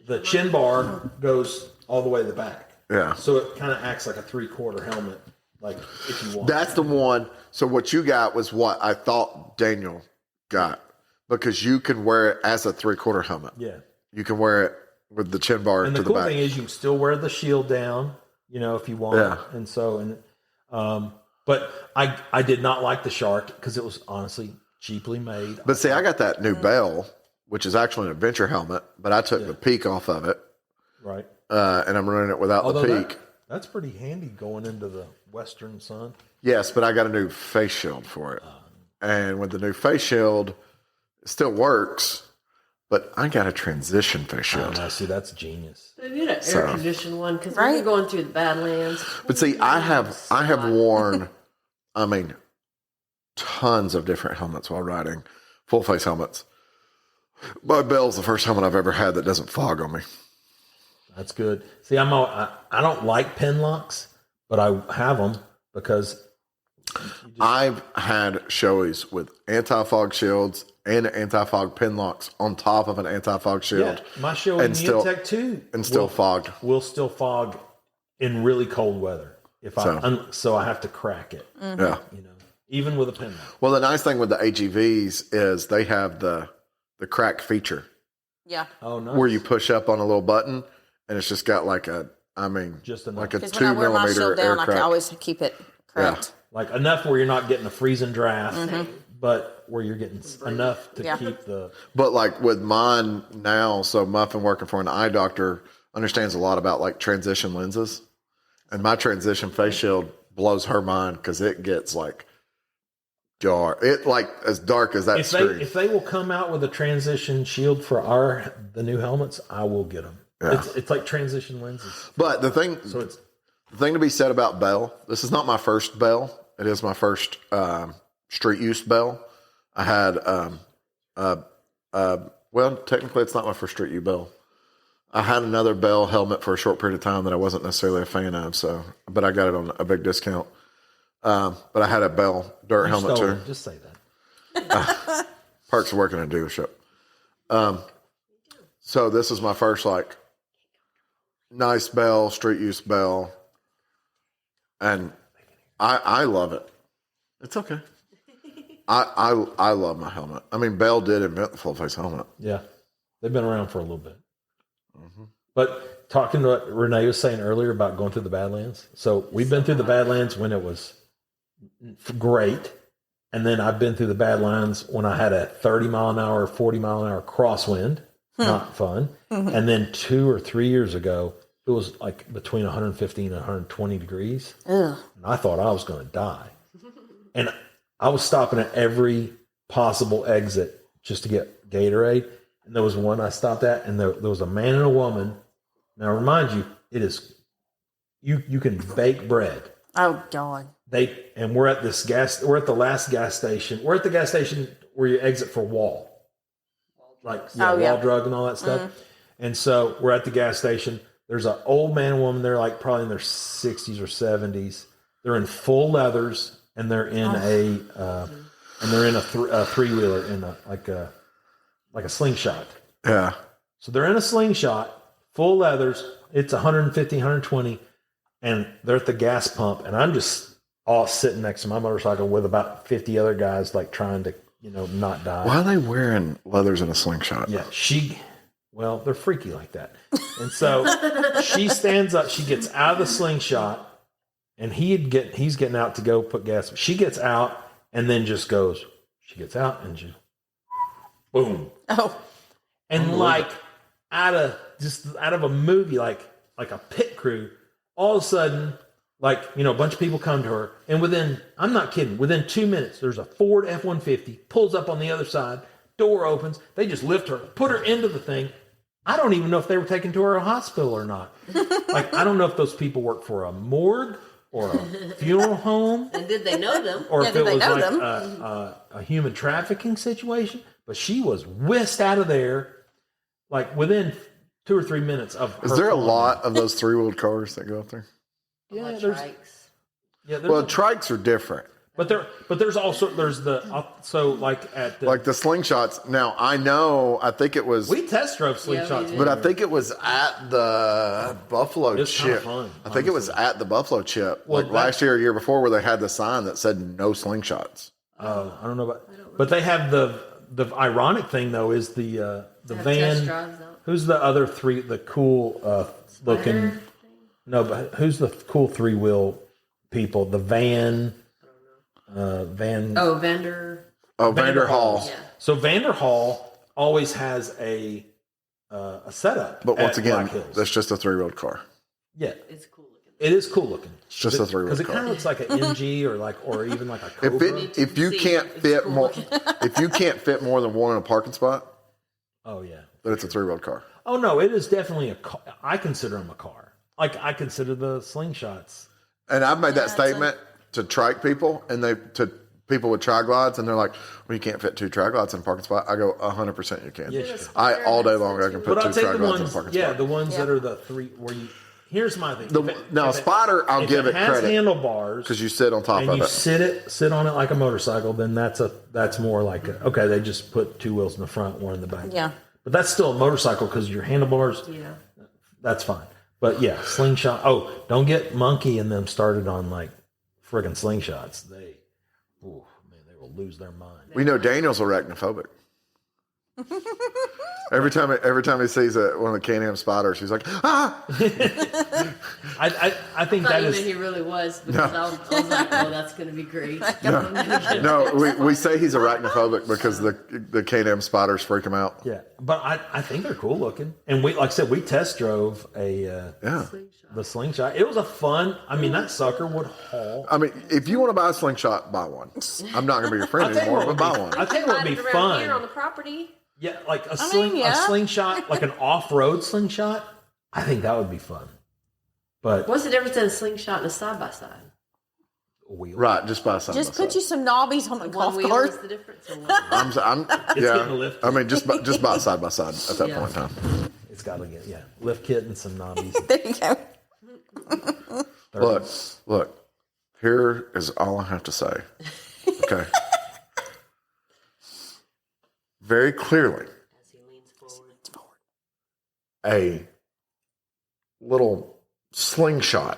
the chin bar goes all the way to the back. Yeah. So it kind of acts like a 3/4 helmet, like if you want. That's the one. So what you got was what I thought Daniel got, because you can wear it as a 3/4 helmet. Yeah. You can wear it with the chin bar And to the the cool back. thing is you can still wear the shield down, if you want. Yeah. And so, but I did not like the Shark because it was honestly cheaply made. But see, I got that new Bell, which is actually an adventure helmet, but I took the peak off of it. Right. And I'm running it without Although the peak. That's pretty handy going into the western sun. Yes, but I got a new face shield for it. And with the new face shield, it still works, but I got a transition face shield. Oh, no, see, that's genius. So you had an air conditioned one because when Right. you're going through the Badlands. But see, I have worn, tons of different helmets while riding, full face helmets. My Bell's the first helmet I've ever had that doesn't fog on me. That's good. See, I don't like pin locks, but I have them because I've had Shoeis with anti-fog shields and anti-fog pin locks on top of an anti-fog shield. my show in Neotech too, and still fogged. Will still fog in really cold weather. So I have to crack it. Yeah. Even with a pin lock. Well, the nice thing with the AGVs is they have the crack feature Yeah. Oh, nice. where you push up on a little button and it's just got like a, Just enough. like a Because 2 when I wear my millimeter shield air down, I crack. can always keep it correct. Like enough where you're not getting a freezing draft, but where you're getting enough to keep the. But like with mine now, so Muffin working for an eye doctor understands a lot about like transition lenses, and my transition face shield blows her mind because it gets like dark. It like as dark as that screen. If they will come out with a transition shield for the new helmets, I will get them. Yeah. It's like transition lenses. But the thing to be said about Bell, this is not my first Bell. It is my first street use Bell. I had, well, technically it's not my first street use Bell. I had another Bell helmet for a short period of time that I wasn't necessarily a fan of. But I got it on a big discount. But I had a Bell dirt helmet too. Just say that. Perks of working in a dealership. So this is my first like nice Bell, street use Bell. And I love it. It's okay. I love my helmet. I mean, Bell did invent the full face helmet. Yeah, they've been around for a little bit. But talking to what Renee was saying earlier about going through the Badlands. So we've been through the Badlands when it was great. And then I've been through the Badlands when I had a 30 mile an hour, 40 mile an hour crosswind. Not fun. And then 2 or 3 years ago, it was like between 115 and 120 degrees. And I thought I was going to die. And I was stopping at every possible exit just to get Gatorade. And there was one I stopped at, and there was a man and a woman. Now, remind you, it is you can bake bread. Oh, God. We're at we're at the last gas station. We're at the gas station where you exit for Wall. Wall Drug and all that stuff. And so we're at the gas station. There's an old man and woman. They're like probably in their 60s or 70s. They're in full leathers, and they're in a 3-wheeler in a slingshot. Yeah. So they're in a slingshot, full leathers. It's 150, 120, and they're at the gas pump. And I'm just all sitting next to my motorcycle with about 50 other guys, like trying to, not die. Why are they wearing leathers in a slingshot? Yeah, they're freaky like that. And so she stands up, she gets out of the slingshot, and he's getting out to go put gas. She gets out and then just goes. She gets out and just boom. Oh, and like out of a movie, like a pit crew, all of a sudden, like, you know, a bunch of people come to her, and I'm not kidding, within 2 minutes, there's a Ford F-150 pulls up on the other side, door opens, they just lift her, put her into the thing. I don't even know if they were taken to her hospital or not. Like, I don't know if those people work for a morgue or a funeral home. And did they know them? Or if it was like a human trafficking situation. But she was whisked out of there, like, within 2 or 3 minutes of her. Is there a lot of those 3-wheeled cars that go up there? Yeah, Trikes. Well, trikes are different. But there's the so like at the, Like the slingshots. Now, I think it was... we test drove slingshots. did. But I think it was at the Buffalo It's kinda Chip. fun, I think it was at the Buffalo Chip, Well, like last year or year before, where they had the sign that said no slingshots. I don't know about, but they have the ironic thing though is the Have test van. drives out. Who's the other three? The cool looking. No, but who's the cool 3-wheel people? The van. Van. Oh, Vander. Oh, Vanderhall. Yeah. So Vanderhall always has a setup. But once at again, Black Hills. that's just a 3-wheeled car. Yeah, It's cool looking. it is cool looking. It's just a 3-wheeled because it car. kind of looks like an MG or even like a Cobra. If you See, can't it's fit cool more, looking. if you can't fit more than one in a parking spot, Oh yeah. then it's a 3-wheeled car. Oh no, it is definitely a car. I consider them a car. Like I consider the slingshots. And I've made that statement to trike people, and to people with tri-glides, and they're like, "Well, you can't fit 2 tri-glides in a parking spot." I go, 100% you can. Yes, you I all day long I can put But 2 I'll take the tri-glides in a ones. parking Yeah, spot. the ones that are the 3 where you. Here's my thing. Now, Spider, I'll give it has credit handlebars because you sit on top and of you it. sit on it like a motorcycle. Then that's more like okay. They just put 2 wheels in the front, 1 in the back. Yeah. But that's still a motorcycle because your handlebars. Yeah. That's fine. But yeah, slingshot. Oh, don't get Monkey and them started on like friggin' slingshots. They will lose their mind. We know Daniel's arachnophobic. Every time he sees one of the Can-Am Spiders, he's like, ah! I think I thought that even is. he really was because I was like, oh, that's going to be great. No, we say he's arachnophobic because the Can-Am Spiders freak him out. Yeah, but I think they're cool looking, and we like I said we test drove the slingshot. It was a fun. I mean that sucker would haul. I mean, if you want to buy a slingshot, buy one. I'm not going to be your friend anymore, but buy one. I think it would be around fun. here on the property. Yeah, like a yeah. slingshot, like an off-road slingshot. I think that would be fun. But What's the difference in a slingshot and a side by side? Right, just buy something. Just put you some knobbies on the One golf wheel cart. is the difference. Or one? I'm getting a lift. I mean, just buy side by side at that Yeah. point in time. it's got to get lift kit and some knobbies. There you go. Look. Here is all I have to say. Okay. Very clearly, As he leans forward. a little slingshot.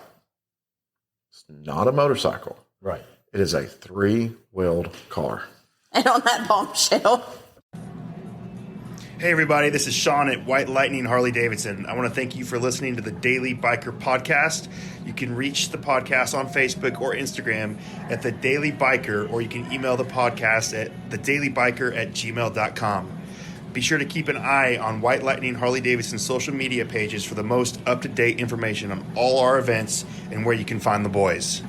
It's not a motorcycle. Right. It is a 3-wheeled car. And on that bombshell. Hey everybody, this is Sean at White Lightning Harley Davidson. I want to thank you for listening to the Daily Biker Podcast. You can reach the podcast on Facebook or Instagram at The Daily Biker, or you can email the podcast at thedailybiker@gmail.com. Be sure to keep an eye on White Lightning Harley Davidson's social media pages for the most up-to-date information on all our events and where you can find the boys.